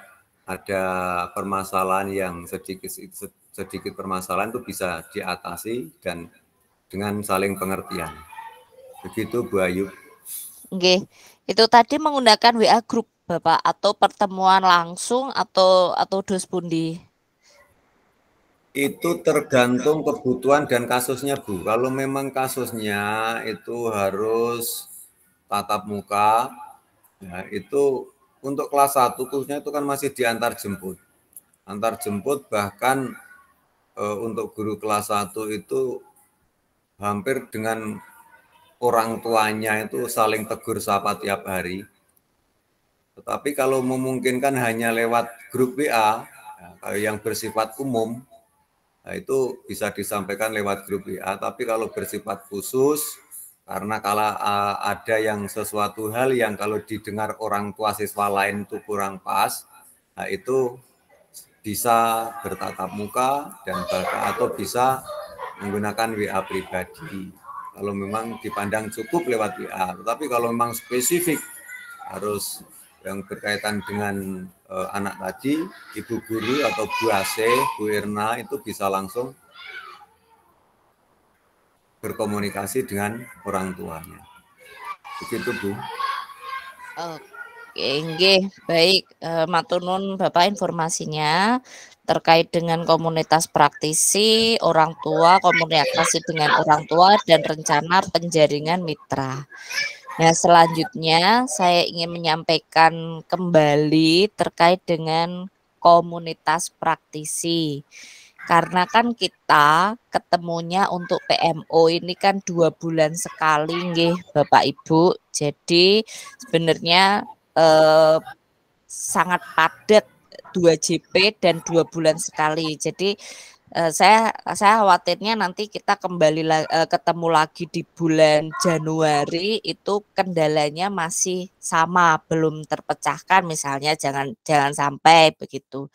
permasalahan yang sedikit permasalahan itu bisa diatasi dan dengan saling pengertian. Begitu Bu Ayu. Oke, itu tadi menggunakan WA grup Bapak atau pertemuan langsung atau dos pundi? Itu tergantung kebutuhan dan kasusnya Bu. Kalau memang kasusnya itu harus tatap muka, ya itu untuk kelas 1 khususnya itu kan masih diantar jemput. Antar jemput bahkan untuk guru kelas 1 itu hampir dengan orang tuanya itu saling tegur sapa tiap hari. Tetapi kalau memungkinkan hanya lewat grup WA, ya, yang bersifat umum, nah itu bisa disampaikan lewat grup WA. Tapi kalau bersifat khusus, karena kalau ada yang sesuatu hal yang kalau didengar orang tua siswa lain itu kurang pas, nah itu bisa bertatap muka dan atau bisa menggunakan WA pribadi. Kalau memang dipandang cukup lewat WA, tetapi kalau memang spesifik harus yang berkaitan dengan anak tadi, Ibu Guru atau Bu Asih, Bu Irna itu bisa langsung berkomunikasi dengan orang tuanya. Begitu Bu. Oke, nggih, baik. Matur nuwun Bapak informasinya terkait dengan komunitas praktisi, orang tua, komunikasi dengan orang tua, dan rencana penjaringan mitra. Nah, selanjutnya saya ingin menyampaikan kembali terkait dengan komunitas praktisi. Karena kan kita ketemunya untuk PMO ini kan 2 bulan sekali nggih Bapak Ibu. Jadi sebenarnya sangat padat 2 JP dan 2 bulan sekali. Jadi saya khawatirnya nanti kita ketemu lagi di bulan Januari itu kendalanya masih sama, belum terpecahkan misalnya, jangan sampai begitu.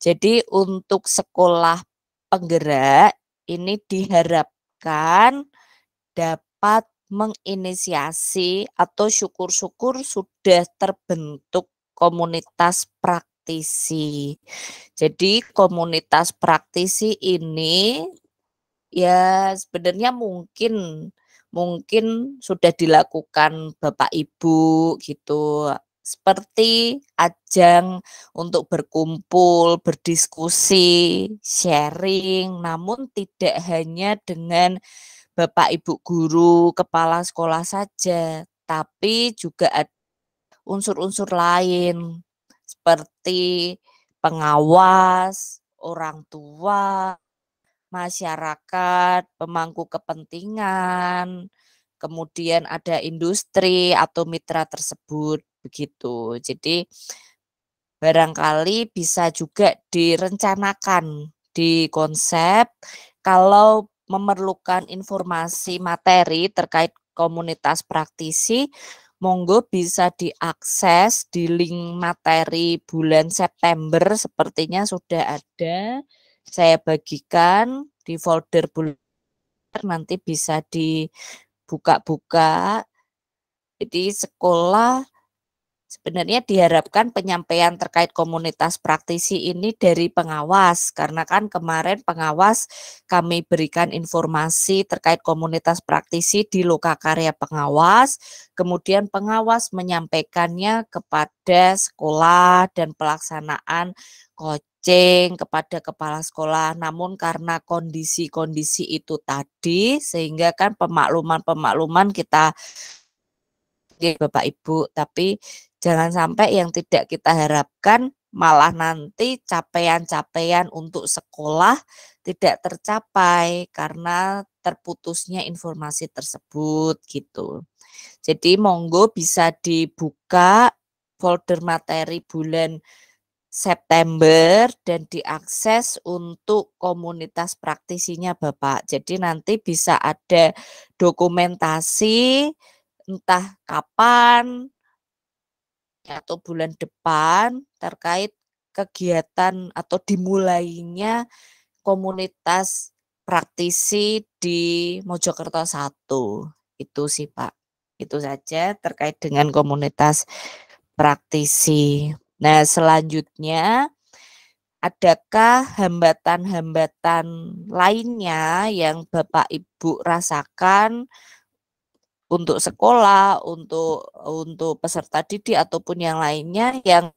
Jadi untuk sekolah penggerak ini diharapkan dapat menginisiasi atau syukur-syukur sudah terbentuk komunitas praktisi. Jadi komunitas praktisi ini ya sebenarnya mungkin sudah dilakukan Bapak Ibu gitu. Seperti ajang untuk berkumpul, berdiskusi, sharing, namun tidak hanya dengan Bapak Ibu guru, kepala sekolah saja, tapi juga ada unsur-unsur lain seperti pengawas, orang tua, masyarakat, pemangku kepentingan, kemudian ada industri atau mitra tersebut begitu. Jadi barangkali bisa juga direncanakan di konsep kalau memerlukan informasi materi terkait komunitas praktisi, monggo bisa diakses di link materi bulan September, sepertinya sudah ada. Saya bagikan di folder bulan, nanti bisa dibuka-buka. Jadi sekolah sebenarnya diharapkan penyampaian terkait komunitas praktisi ini dari pengawas, karena kan kemarin pengawas kami berikan informasi terkait komunitas praktisi di lokakarya pengawas, kemudian pengawas menyampaikannya kepada sekolah dan pelaksanaan coaching kepada kepala sekolah. Namun karena kondisi-kondisi itu tadi, sehingga kan pemakluman kita Bapak Ibu, tapi jangan sampai yang tidak kita harapkan malah nanti capaian-capaian untuk sekolah tidak tercapai karena terputusnya informasi tersebut gitu. Jadi monggo bisa dibuka folder materi bulan September dan diakses untuk komunitas praktisinya Bapak. Jadi nanti bisa ada dokumentasi entah kapan atau bulan depan terkait kegiatan atau dimulainya komunitas praktisi di Mojokerto 1. Itu sih Pak. Itu saja terkait dengan komunitas praktisi. Nah, selanjutnya adakah hambatan-hambatan lainnya yang Bapak Ibu rasakan untuk sekolah, untuk peserta didik ataupun yang lainnya yang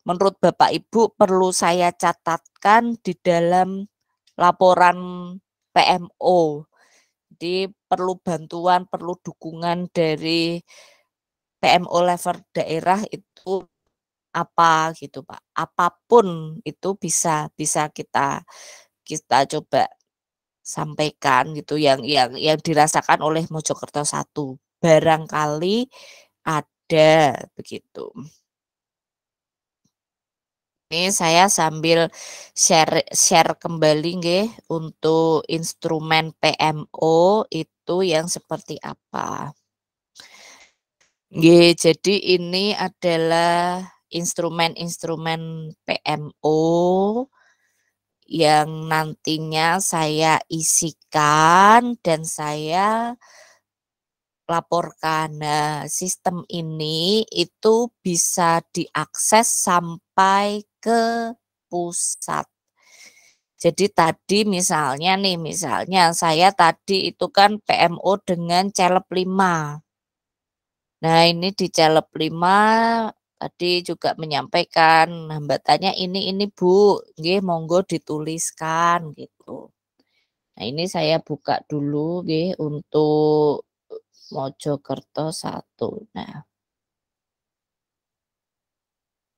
menurut Bapak Ibu perlu saya catatkan di dalam laporan PMO. Jadi perlu bantuan, perlu dukungan dari PMO level daerah itu apa gitu Pak. Apapun itu bisa kita coba sampaikan gitu yang dirasakan oleh Mojokerto 1. Barangkali ada begitu. Ini saya sambil share kembali nggih untuk instrumen PMO itu yang seperti apa. Nggih, jadi ini adalah instrumen-instrumen PMO yang nantinya saya isikan dan saya laporkan. Nah, sistem ini itu bisa diakses sampai ke pusat. Jadi tadi misalnya saya tadi itu kan PMO dengan Celep 5. Nah, ini di Celep 5 tadi juga menyampaikan hambatannya ini Bu, nggih monggo dituliskan gitu. Nah, ini saya buka dulu nggih untuk Mojokerto 1. Nah,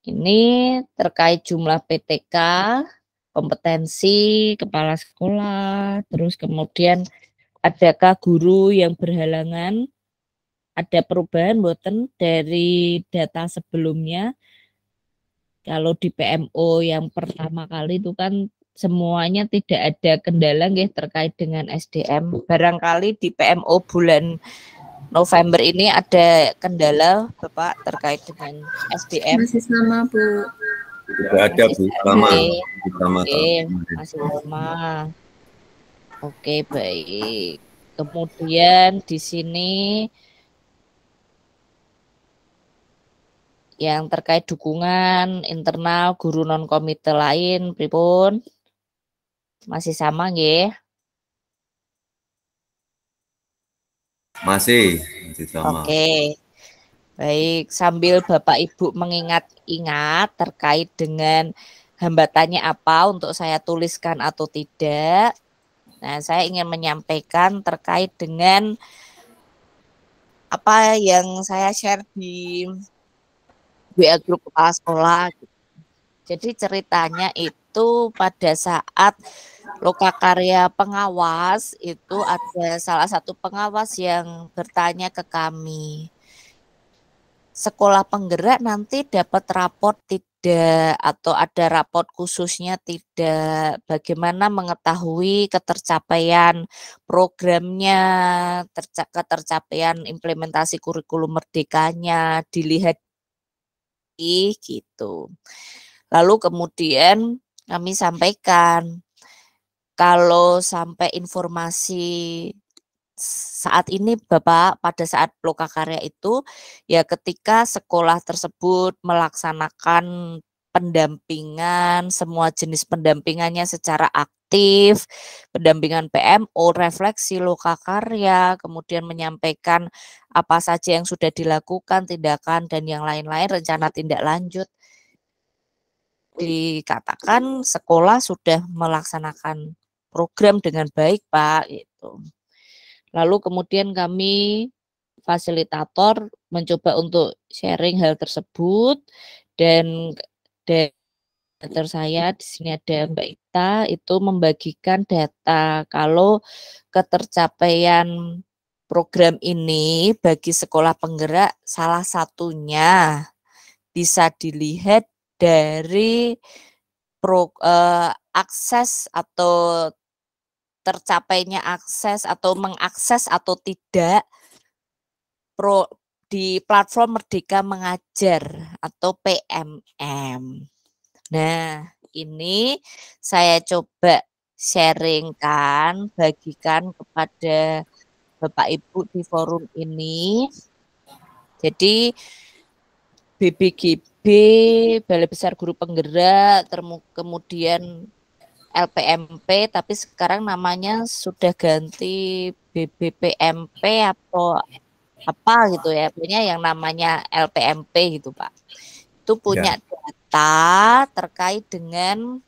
ini terkait jumlah PTK, kompetensi kepala sekolah, terus kemudian adakah guru yang berhalangan? Ada perubahan mboten dari data sebelumnya? Kalau di PMO yang pertama kali itu kan semuanya tidak ada kendala nggih terkait dengan SDM. Barangkali di PMO bulan November ini ada kendala Bapak terkait dengan SDM? Masih sama Bu. Tidak ada Bu, sama. Oke, masih sama. Oke, baik. Kemudian di sini yang terkait dukungan internal guru non komite lain pripun? Masih sama nggih? Masih sama. Oke. Baik, sambil Bapak Ibu mengingat-ingat terkait dengan hambatannya apa untuk saya tuliskan atau tidak. Nah, saya ingin menyampaikan terkait dengan apa yang saya share di WA grup kepala sekolah. Jadi ceritanya itu pada saat Lokakarya pengawas itu ada salah satu pengawas yang bertanya ke kami, sekolah penggerak nanti dapat raport tidak atau ada raport khususnya tidak? Bagaimana mengetahui ketercapaian programnya, ketercapaian implementasi kurikulum merdekanya, dilihat gitu. Lalu kemudian kami sampaikan, kalau sampai informasi saat ini Bapak, pada saat Lokakarya itu, ya ketika sekolah tersebut melaksanakan pendampingan, semua jenis pendampingannya secara aktif, pendampingan PMO, refleksi Lokakarya, kemudian menyampaikan apa saja yang sudah dilakukan, tindakan, dan yang lain-lain, rencana tindak lanjut. Dikatakan sekolah sudah melaksanakan program dengan baik, Pak, gitu. Lalu kemudian kami fasilitator mencoba untuk sharing hal tersebut dan saya di sini ada Mbak Ita itu membagikan data kalau ketercapaian program ini bagi sekolah penggerak salah satunya bisa dilihat dari akses atau tercapainya akses atau mengakses atau tidak di platform Merdeka Mengajar atau PMM. Nah, ini saya coba sharingkan, bagikan kepada Bapak Ibu di forum ini. Jadi BBGB, Balai Besar Guru Penggerak, kemudian LPMP, tapi sekarang namanya sudah ganti BBPMP atau apa gitu ya, punya yang namanya LPMP gitu Pak. Itu punya data terkait dengan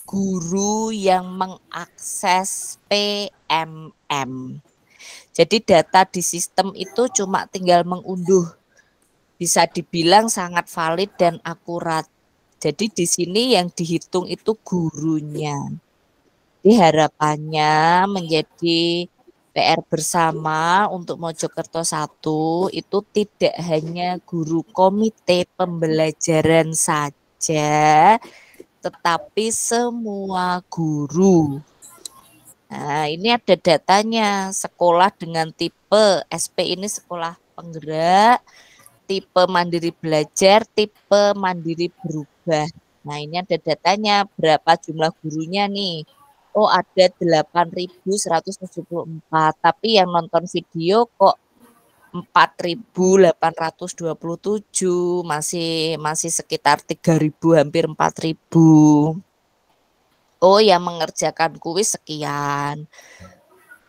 guru yang mengakses PMM. Jadi data di sistem itu cuma tinggal mengunduh, bisa dibilang sangat valid dan akurat. Jadi di sini yang dihitung itu gurunya. Jadi harapannya menjadi PR bersama untuk Mojokerto 1 itu tidak hanya guru komite pembelajaran saja, tetapi semua guru. Nah, ini ada datanya, sekolah dengan tipe SP ini sekolah penggerak, tipe mandiri belajar, tipe mandiri berubah. Nah, ini ada datanya, berapa jumlah gurunya nih. Oh, ada 8.174, tapi yang nonton video kok 4.827, masih sekitar 3.000, hampir 4.000. Oh, yang mengerjakan kuis sekian.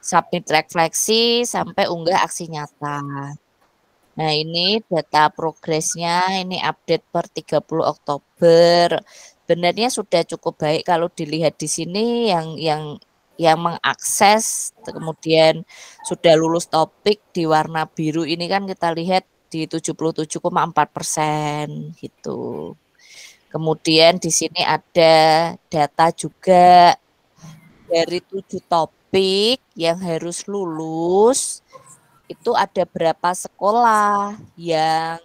Submit refleksi sampai unggah aksi nyata. Nah, ini data progresnya, ini update per 30 Oktober. Sebenarnya sudah cukup baik kalau dilihat di sini yang mengakses, kemudian sudah lulus topik di warna biru ini kan kita lihat di 77,4% gitu. Kemudian di sini ada data juga dari 7 topik yang harus lulus. Itu ada berapa sekolah yang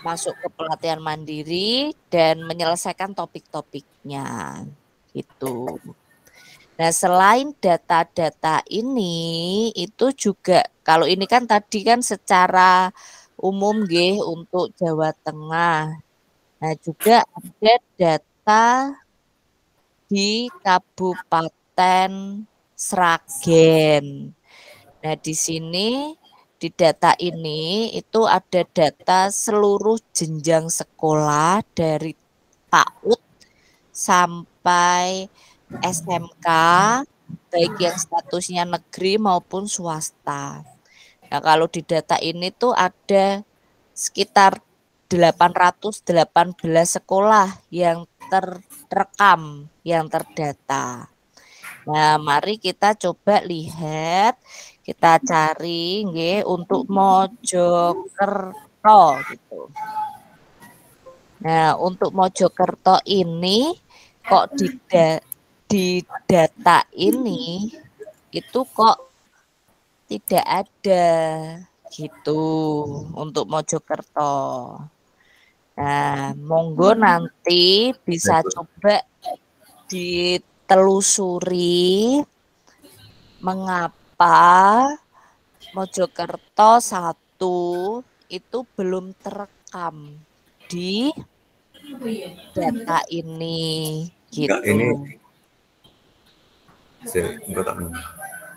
masuk ke pelatihan mandiri dan menyelesaikan topik-topiknya gitu. Nah, selain data-data ini itu juga kalau ini kan tadi kan secara umum nggih untuk Jawa Tengah. Nah, juga ada data di Kabupaten Sragen. Nah, di sini di data ini itu ada data seluruh jenjang sekolah dari PAUD sampai SMK, baik yang statusnya negeri maupun swasta. Nah, kalau di data ini tuh ada sekitar 818 sekolah yang terekam, yang terdata. Nah, mari kita coba lihat, kita cari nggih untuk Mojokerto gitu. Nah, untuk Mojokerto ini kok di data ini itu kok tidak ada gitu untuk Mojokerto. Nah, monggo nanti bisa coba ditelusuri mengapa Mojokerto 1 itu belum terekam di data ini gitu. Enggak, ini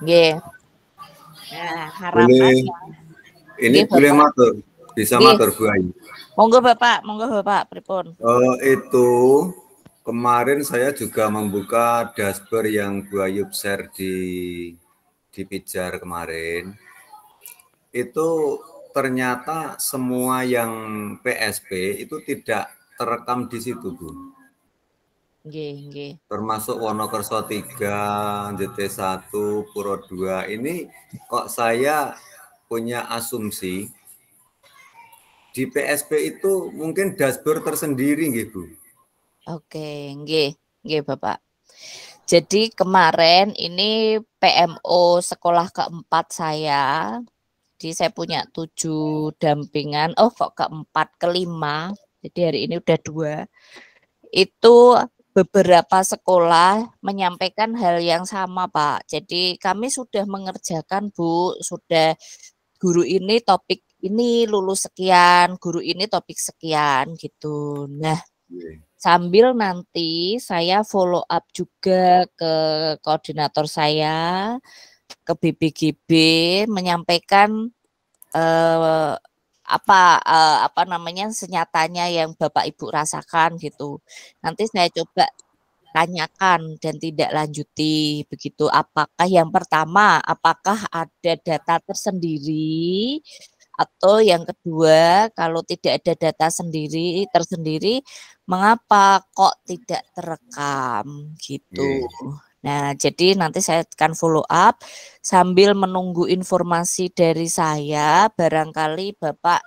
Nggih. Nah, harapannya ini boleh matur, bisa matur Bu Ayu. Monggo Bapak, pripun? Itu kemarin saya juga membuka dashboard yang Bu Ayu share di Pijar kemarin. Itu ternyata semua yang PSP itu tidak terekam di situ, Bu. Nggih. Termasuk Wonokerso 3, JT1, Puro 2. Ini kok saya punya asumsi di PSP itu mungkin dashboard tersendiri nggih, Bu. Oke, nggih Bapak. Jadi kemarin ini PMO sekolah keempat saya. Jadi saya punya 7 dampingan. Oh, kok keempat, kelima. Jadi hari ini udah 2. Itu beberapa sekolah menyampaikan hal yang sama, Pak. Jadi kami sudah mengerjakan, Bu, sudah guru ini topik ini lulus sekian, guru ini topik sekian gitu. Nah, sambil nanti saya follow up juga ke koordinator saya, ke BPGB menyampaikan apa namanya senyatanya yang Bapak Ibu rasakan gitu. Nanti saya coba tanyakan dan tidak lanjuti begitu. Apakah yang pertama, apakah ada data tersendiri atau yang kedua, kalau tidak ada data tersendiri, mengapa kok tidak terekam gitu. Nah, jadi nanti saya akan follow up sambil menunggu informasi dari saya, barangkali Bapak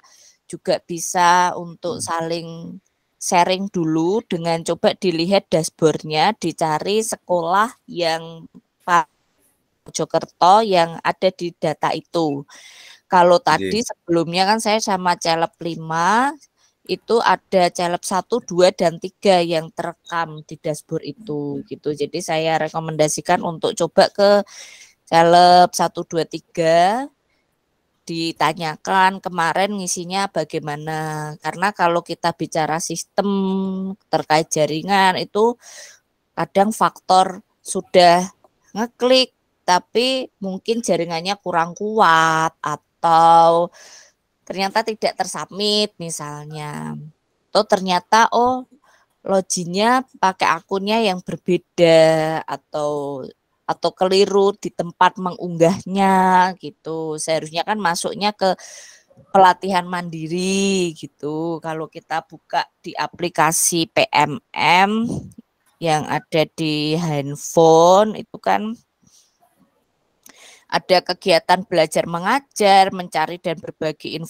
juga bisa untuk saling sharing dulu dengan coba dilihat dashboardnya, dicari sekolah yang Pak Mojokerto yang ada di data itu. Kalau tadi sebelumnya kan saya sama Celep 5, itu ada Celep 1, 2, dan 3 yang terekam di dashboard itu gitu. Jadi saya rekomendasikan untuk coba ke Celep 1, 2, 3 ditanyakan kemarin ngisinya bagaimana. Karena kalau kita bicara sistem terkait jaringan itu kadang faktor sudah ngeklik tapi mungkin jaringannya kurang kuat atau ternyata tidak tersubmit misalnya. Atau ternyata loginnya pakai akunnya yang berbeda atau keliru di tempat mengunggahnya gitu. Seharusnya kan masuknya ke pelatihan mandiri gitu. Kalau kita buka di aplikasi PMM yang ada di handphone itu kan ada kegiatan belajar mengajar, mencari dan berbagi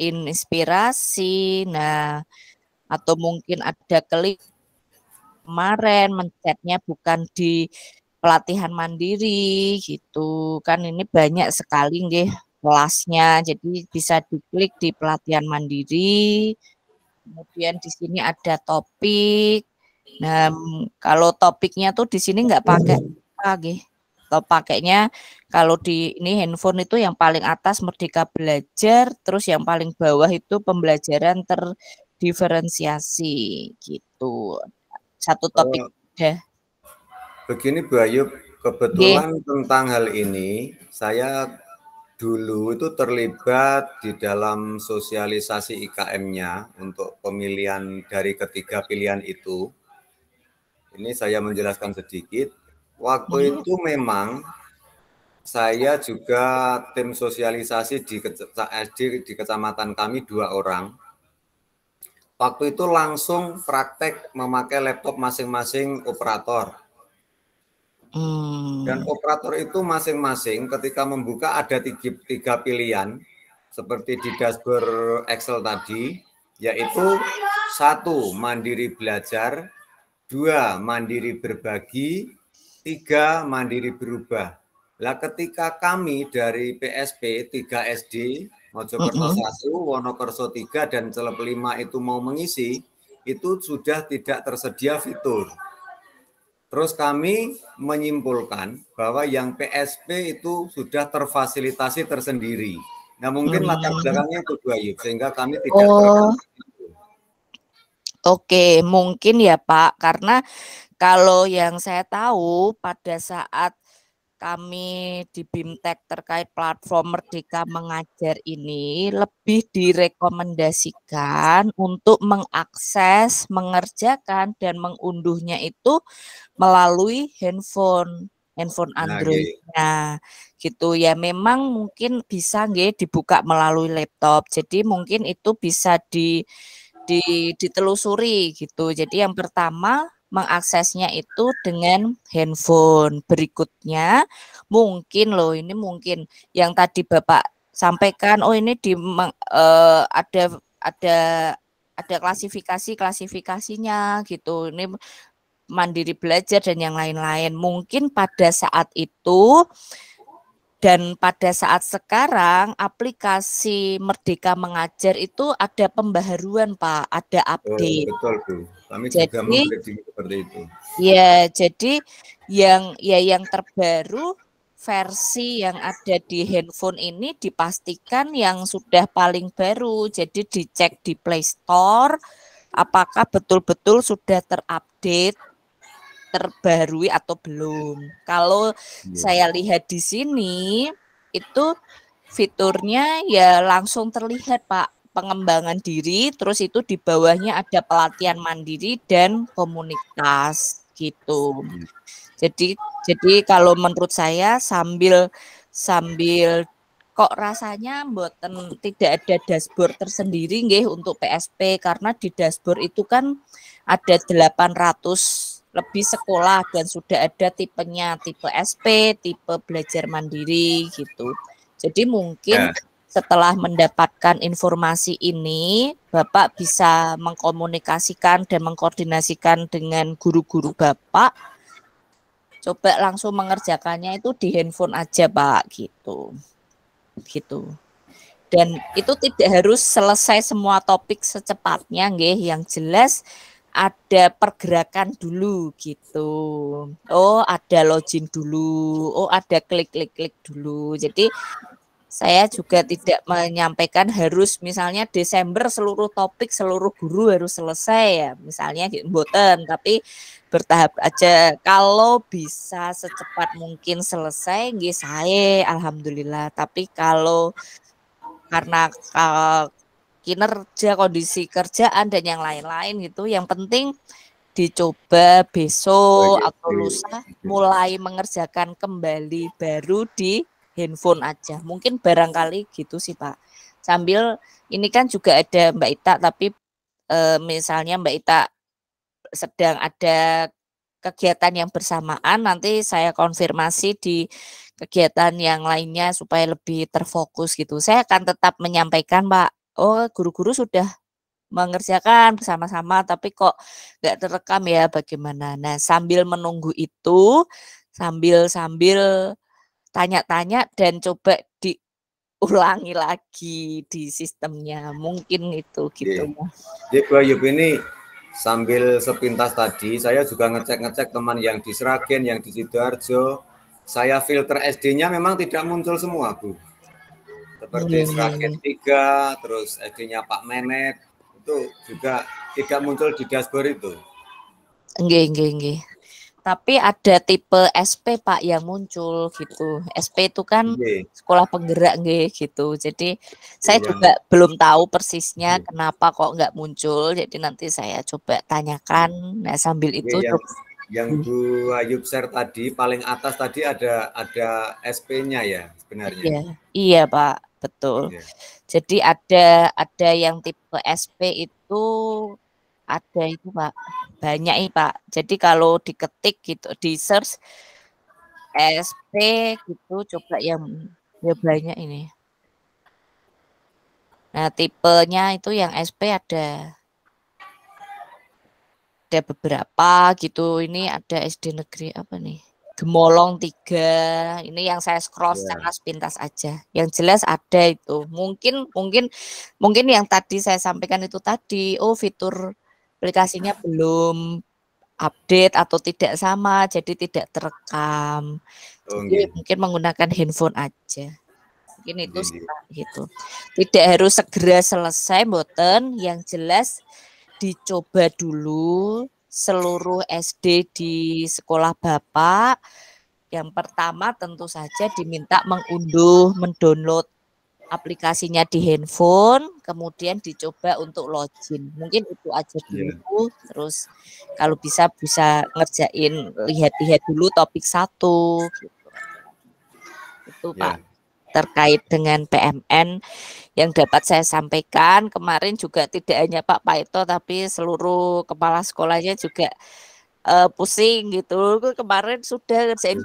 inspirasi. Nah, atau mungkin ada kemarin mencetnya bukan di pelatihan mandiri gitu. Kan ini banyak sekali nggih kelasnya. Jadi bisa diklik di pelatihan mandiri. Kemudian di sini ada topik. Nah, kalau topiknya tuh di sini nggak pakai nggih. Atau pakainya kalau di ini handphone itu yang paling atas Merdeka Belajar, terus yang paling bawah itu pembelajaran terdiferensiasi gitu. Satu topik udah. Begini Bu Ayu, kebetulan tentang hal ini saya dulu itu terlibat di dalam sosialisasi IKM-nya untuk pemilihan dari ketiga pilihan itu. Ini saya menjelaskan sedikit. Waktu itu memang saya juga tim sosialisasi di kecamatan kami 2 orang. Waktu itu langsung praktek memakai laptop masing-masing operator. Dan operator itu masing-masing ketika membuka ada 3 pilihan seperti di dashboard Excel tadi, yaitu 1 mandiri belajar, 2 mandiri berbagi, 3 mandiri berubah. Lah ketika kami dari PSP 3 SD, Mojokerto 1, Wonokerso 3, dan Celep 5 itu mau mengisi, itu sudah tidak tersedia fitur. Terus kami menyimpulkan bahwa yang PSP itu sudah terfasilitasi tersendiri. Nah mungkin latar belakangnya itu Bu Ayub, sehingga kami tidak Oke, mungkin ya Pak, karena kalau yang saya tahu pada saat kami di BIMTEK terkait platform Merdeka Mengajar ini lebih direkomendasikan untuk mengakses, mengerjakan, dan mengunduhnya itu melalui handphone Android-nya gitu ya. Memang mungkin bisa nggih dibuka melalui laptop. Jadi mungkin itu bisa ditelusuri gitu. Jadi yang pertama mengaksesnya itu dengan handphone. Berikutnya mungkin loh, ini mungkin yang tadi Bapak sampaikan, oh ini ada klasifikasinya gitu. Ini mandiri belajar dan yang lain-lain. Mungkin pada saat itu dan pada saat sekarang aplikasi Merdeka Mengajar itu ada pembaharuan Pak, ada update. Betul Bu, kami juga memprediksi seperti itu. Ya, jadi yang terbaru versi yang ada di handphone ini dipastikan yang sudah paling baru. Jadi dicek di Play Store apakah betul-betul sudah terupdate, terbarui atau belum. Kalau saya lihat di sini itu fiturnya ya langsung terlihat Pak, pengembangan diri, terus itu di bawahnya ada pelatihan mandiri dan komunitas gitu. Jadi kalau menurut saya sambil kok rasanya mboten tidak ada dashboard tersendiri nggih untuk PSP, karena di dashboard itu kan ada 800 lebih sekolah dan sudah ada tipenya, tipe SP, tipe belajar mandiri gitu. Jadi mungkin setelah mendapatkan informasi ini, Bapak bisa mengkomunikasikan dan mengkoordinasikan dengan guru-guru Bapak. Coba langsung mengerjakannya itu di handphone aja Pak gitu. Dan itu tidak harus selesai semua topik secepatnya nggih, yang jelas ada pergerakan dulu gitu. Oh, ada login dulu. Oh, ada klik dulu. Jadi saya juga tidak menyampaikan harus misalnya Desember seluruh topik seluruh guru harus selesai ya. Misalnya mboten, tapi bertahap aja. Kalau bisa secepat mungkin selesai nggih saya alhamdulillah. Tapi kalau karena kinerja, kondisi kerjaan dan yang lain-lain gitu, yang penting dicoba besok atau lusa mulai mengerjakan kembali baru di handphone aja. Mungkin barangkali gitu sih Pak. Sambil ini kan juga ada Mbak Ita, tapi misalnya Mbak Ita sedang ada kegiatan yang bersamaan, nanti saya konfirmasi di kegiatan yang lainnya supaya lebih terfokus gitu. Saya akan tetap menyampaikan Pak, oh guru-guru sudah mengerjakan bersama-sama tapi kok nggak terekam ya bagaimana. Nah sambil menunggu itu, sambil tanya-tanya dan coba diulangi lagi di sistemnya. Mungkin itu gitu. Jadi Bu Ayub ini sambil sepintas tadi, saya juga ngecek-ngecek teman yang di Sragen, yang di Sidoarjo. Saya filter SD-nya memang tidak muncul semua Bu. Seperti Sragen 3, terus SD-nya Pak Menet, itu juga tidak muncul di dashboard itu. Nggih. Tapi ada tipe SP Pak yang muncul gitu. SP itu kan sekolah penggerak nggih gitu. Jadi saya juga belum tahu persisnya kenapa kok nggak muncul. Jadi nanti saya coba tanyakan. Nah sambil itu yang Bu Ayub share tadi paling atas tadi ada SP-nya ya sebenarnya. Iya Pak, betul. Jadi ada yang tipe SP itu ada itu Pak, banyak nih Pak. Jadi kalau diketik gitu, di search SP gitu, coba yang ya banyak ini. Nah tipenya itu yang SP ada beberapa gitu. Ini ada SD negeri apa nih? Gemolong 3. Ini yang saya scroll secara sepintas aja. Yang jelas ada itu. Mungkin yang tadi saya sampaikan itu tadi, fitur aplikasinya belum update atau tidak sama, jadi tidak terekam. Jadi mungkin menggunakan handphone aja. Mungkin itu gitu. Tidak harus segera selesai, mboten. Yang jelas dicoba dulu seluruh SD di sekolah Bapak. Yang pertama tentu saja diminta mendownload aplikasinya di handphone, kemudian dicoba untuk login. Mungkin itu aja dulu. Terus kalau bisa ngerjain, lihat-lihat dulu topik 1. Gitu. Itu Pak, terkait dengan PMN yang dapat saya sampaikan. Kemarin juga tidak hanya Pak Paito, tapi seluruh kepala sekolahnya juga pusing gitu. Kemarin sudah ngerjain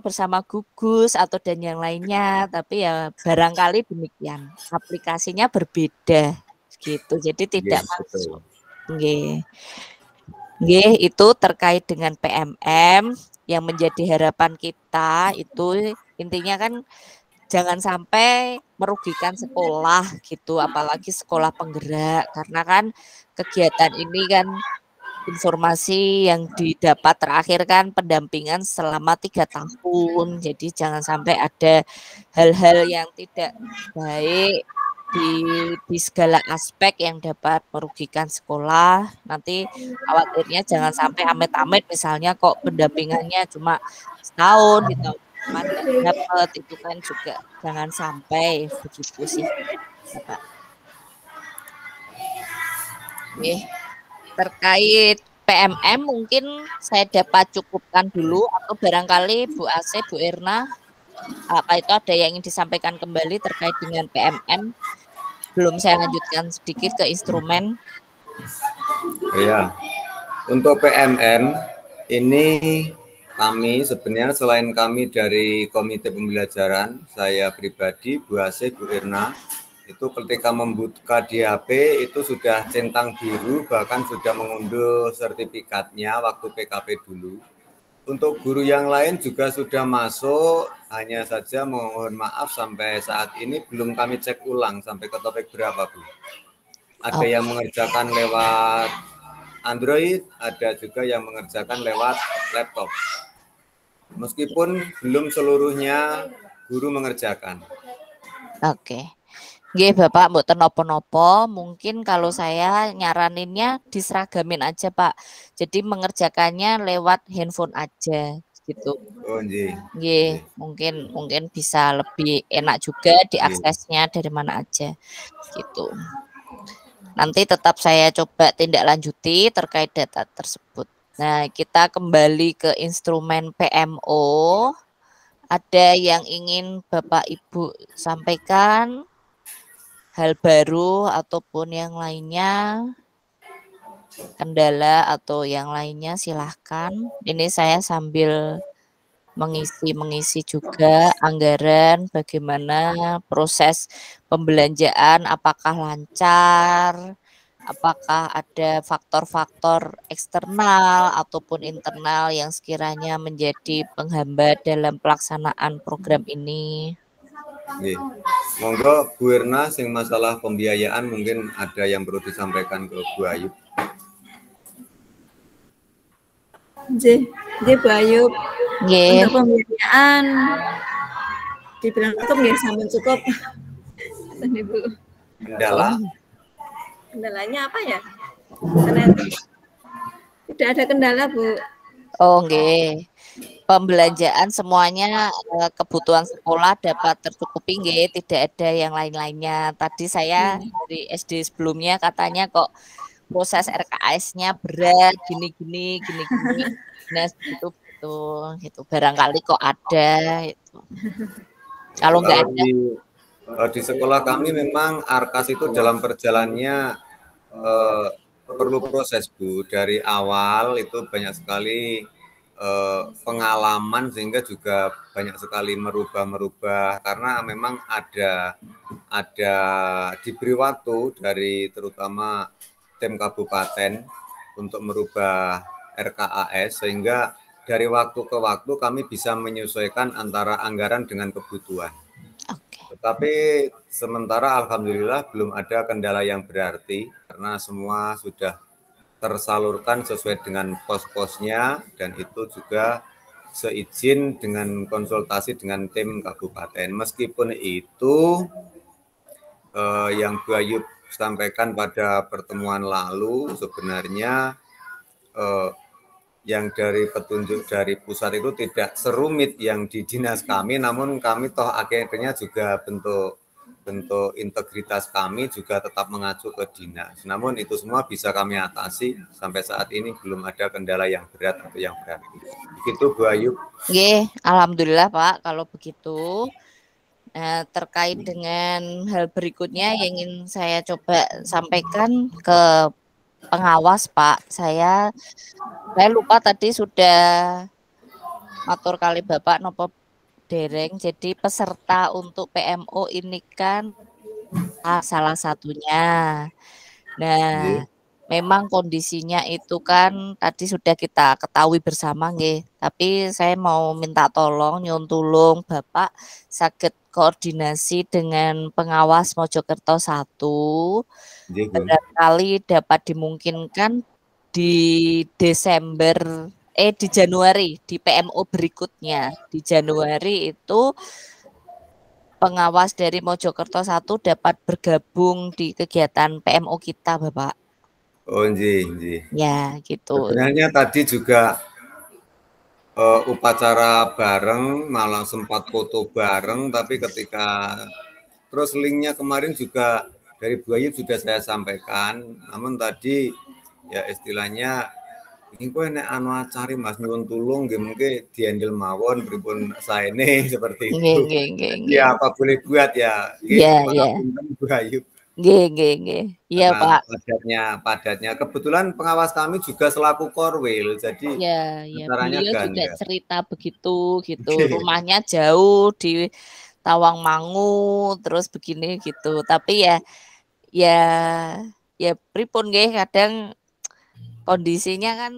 bersama Gugus dan yang lainnya, tapi ya barangkali demikian. Aplikasinya berbeda gitu. Jadi tidak masuk. Nggih, itu terkait dengan PMM yang menjadi harapan kita itu intinya kan jangan sampai merugikan sekolah gitu, apalagi sekolah penggerak, karena kan kegiatan ini kan informasi yang didapat terakhir kan pendampingan selama 3 tahun. Jadi jangan sampai ada hal-hal yang tidak baik di segala aspek yang dapat merugikan sekolah. Nanti khawatirnya jangan sampai amit-amit misalnya kok pendampingannya cuma setahun gitu. Dapat itu kan juga jangan sampai begitu sih, Bapak. Terkait PMM mungkin saya dapat cukupkan dulu, atau barangkali Bu Ase, Bu Erna, apa itu ada yang ingin disampaikan kembali terkait dengan PMM? Belum saya lanjutkan sedikit ke instrumen. Iya, untuk PMM ini kami sebenarnya selain kami dari Komite Pembelajaran, saya pribadi, Bu Ase, Bu Erna, itu ketika membuka di HP itu sudah centang biru, bahkan sudah mengunduh sertifikatnya waktu PKP dulu. Untuk guru yang lain juga sudah masuk, hanya saja mohon maaf sampai saat ini belum kami cek ulang sampai ke topik berapa, Bu. Ada yang mengerjakan lewat Android, ada juga yang mengerjakan lewat laptop. Meskipun belum seluruhnya guru mengerjakan. Oke. Nggih Bapak, mboten napa-napa, mungkin kalau saya nyaraninnya diseragamin aja Pak. Jadi mengerjakannya lewat handphone aja gitu. Oh nggih. Nggih, mungkin bisa lebih enak juga diaksesnya dari mana aja gitu. Nanti tetap saya coba tindak lanjuti terkait data tersebut. Nah, kita kembali ke instrumen PMO. Ada yang ingin Bapak Ibu sampaikan? Hal baru ataupun yang lainnya, kendala atau yang lainnya silahkan. Ini saya sambil mengisi juga anggaran, bagaimana proses pembelanjaan, apakah lancar, apakah ada faktor-faktor eksternal ataupun internal yang sekiranya menjadi penghambat dalam pelaksanaan program ini. Nggih. Monggo Bu Erna sing masalah pembiayaan mungkin ada yang perlu disampaikan ke Bu Ayu. Nggih, Bu Ayu. Untuk pembiayaan dibilang cukup nggih, sampun cukup. Ibu. Kendala? Kendalanya apa ya? Karena tidak ada kendala, Bu. Oh, nggih. Pembelanjaan semuanya kebutuhan sekolah dapat tercukupi nggih, tidak ada yang lain-lainnya. Tadi saya dari SD sebelumnya katanya kok proses RKS-nya berat gini. Nah, gitu. Barangkali kok ada itu. Kalau enggak ada di sekolah kami memang RKS itu dalam perjalanannya perlu proses, Bu. Dari awal itu banyak sekali pengalaman sehingga juga banyak sekali merubah karena memang ada diberi waktu dari terutama tim kabupaten untuk merubah RKAS sehingga dari waktu ke waktu kami bisa menyesuaikan antara anggaran dengan kebutuhan. Tetapi sementara alhamdulillah belum ada kendala yang berarti karena semua sudah tersalurkan sesuai dengan pos-posnya dan itu juga seizin dengan konsultasi dengan tim kabupaten. Meskipun itu yang Bu Ayub sampaikan pada pertemuan lalu sebenarnya yang dari petunjuk dari pusat itu tidak serumit yang di dinas kami, namun kami toh akhirnya juga bentuk integritas kami juga tetap mengacu ke dinas. Namun itu semua bisa kami atasi sampai saat ini belum ada kendala yang berat atau yang berarti. Begitu Bu Ayub. Nggih, alhamdulillah Pak kalau begitu. Nah, terkait dengan hal berikutnya yang ingin saya coba sampaikan ke pengawas Pak, saya lupa tadi sudah matur kali Bapak nopo dereng. Jadi peserta untuk PMO ini kan salah satunya. Nah, memang kondisinya itu kan tadi sudah kita ketahui bersama nggih. Tapi saya mau minta tolong nyuwun tulung Bapak saged koordinasi dengan pengawas Mojokerto 1. Barangkali dapat dimungkinkan di Desember di Januari di PMO berikutnya. Di Januari itu pengawas dari Mojokerto 1 dapat bergabung di kegiatan PMO kita, Bapak. Oh, nggih. Ya, gitu. Sebenarnya tadi juga upacara bareng, malah sempat foto bareng, tapi ketika terus linknya kemarin juga dari Bu Ayu sudah saya sampaikan, namun tadi ya istilahnya ini kok nek anu acari Mas nyuwun tulung nggih mungkin dihandle mawon pripun saene seperti itu. Nggih. Ya apa boleh buat ya. Iya. Bu Ayu. Nggih. Iya, Pak. Padatnya. Kebetulan pengawas kami juga selaku korwil, jadi beliau juga cerita begitu gitu. Rumahnya jauh di Tawangmangu, terus begini gitu. Tapi ya pripun nggih kadang kondisinya kan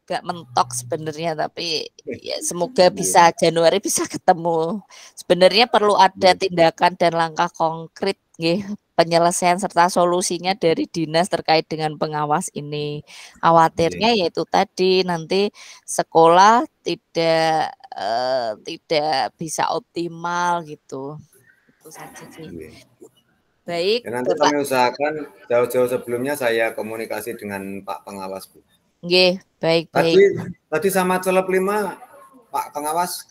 gak mentok sebenarnya, tapi ya semoga bisa Januari bisa ketemu. Sebenarnya perlu ada tindakan dan langkah konkret nggih, penyelesaian serta solusinya dari dinas terkait dengan pengawas ini. Khawatirnya yaitu tadi nanti sekolah tidak bisa optimal gitu. Itu saja sih. Baik. Ya, nanti kami usahakan jauh-jauh sebelumnya saya komunikasi dengan Pak Pengawas, Bu. Nggih, baik. Tadi sama celep 5 Pak Pengawas.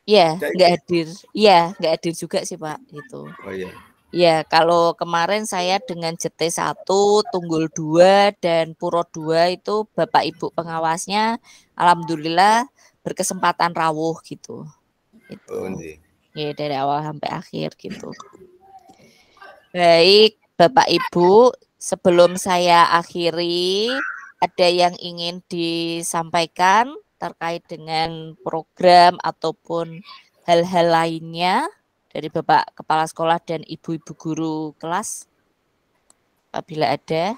Iya, nggak hadir. Iya, nggak hadir juga sih Pak itu. Oh iya. Ya, kalau kemarin saya dengan JT1, Tunggul 2 dan Puro 2 itu Bapak Ibu pengawasnya alhamdulillah berkesempatan rawuh gitu. Itu. Ya, dari awal sampai akhir gitu. Baik, Bapak Ibu, sebelum saya akhiri, ada yang ingin disampaikan terkait dengan program ataupun hal-hal lainnya dari Bapak Kepala Sekolah dan Ibu-Ibu Guru kelas? Apabila ada.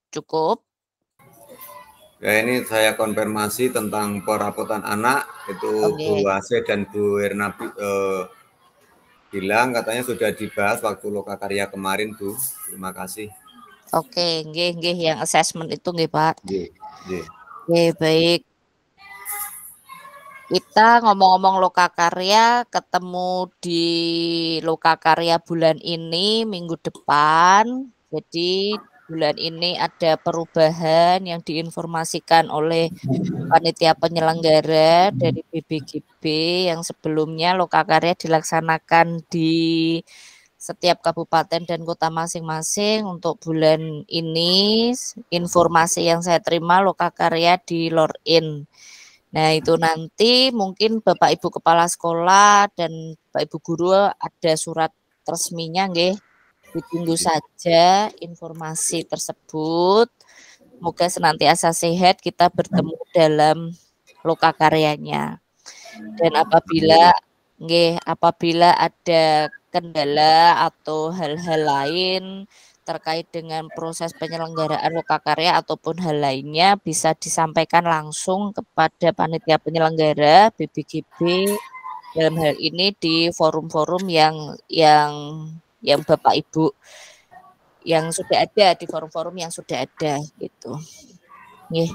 Cukup. Ya, ini saya konfirmasi tentang perabotan anak itu Bu Wase dan Bu Erna bilang katanya sudah dibahas waktu lokakarya kemarin, Bu. Terima kasih. Oke, nggih yang assessment itu nggih, Pak. Nggih. Oke, baik. Kita ngomong-ngomong lokakarya, ketemu di lokakarya bulan ini minggu depan. Jadi bulan ini ada perubahan yang diinformasikan oleh panitia penyelenggara dari BBGB yang sebelumnya lokakarya dilaksanakan di setiap kabupaten dan kota masing-masing. Untuk bulan ini informasi yang saya terima lokakarya di Lor-in. Nah, itu nanti mungkin Bapak Ibu Kepala Sekolah dan Bapak Ibu Guru ada surat resminya nggih. Ditunggu saja informasi tersebut. Semoga senantiasa sehat, kita bertemu dalam lokakaryanya. Dan apabila ada kendala atau hal-hal lain terkait dengan proses penyelenggaraan lokakarya ataupun hal lainnya bisa disampaikan langsung kepada panitia penyelenggara BBGB dalam hal ini di forum-forum yang Bapak Ibu yang sudah ada di forum-forum yang sudah ada gitu. Nggih.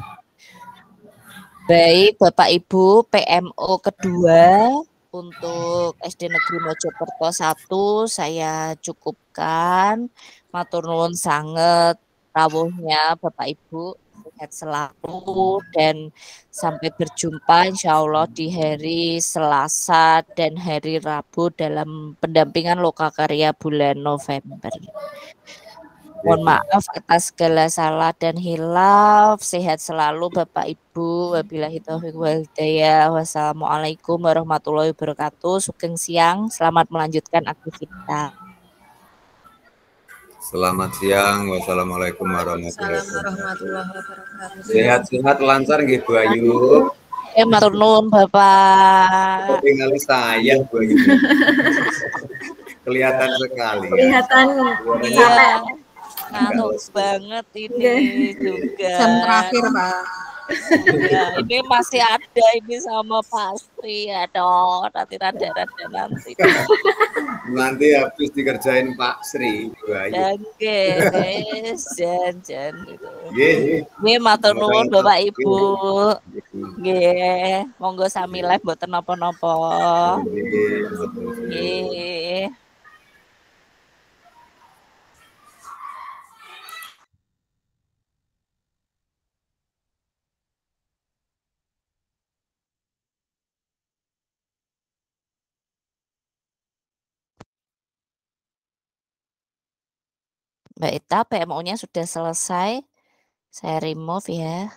Baik Bapak Ibu, PMO kedua untuk SD Negeri Mojokerto 1 saya cukupkan. Matur nuwun sanget rawuhnya Bapak Ibu, sehat selalu dan sampai berjumpa insya Allah di hari Selasa dan hari Rabu dalam pendampingan lokakarya bulan November. Mohon maaf atas segala salah dan hilaf. Sehat selalu Bapak Ibu. Wabillahi taufiq wal hidayah. Wassalamualaikum warahmatullahi wabarakatuh. Sugeng siang. Selamat melanjutkan aktivitas. Selamat siang. Wassalamualaikum warahmatullahi Warahmatullahi wabarakatuh. Sehat-sehat lancar nggih Bu Ayu. Matur nuwun Bapak. Tinggal saya Bu Ayu. Kelihatan sekali. Kelihatan Iya. Ngantuk banget ini juga. jam terakhir, Pak. Ya, ini masih ada ini sama Pak Sri. Aduh, nanti nanti. Nanti habis dikerjain Pak Sri Bu Ayu. Dan guys, jan gitu. Nggih. Nggih, matur nuwun Bapak Ibu. Nggih, monggo sami live mboten napa-napa. Nggih. Mbak Ita, PMO-nya sudah selesai. Saya remove ya.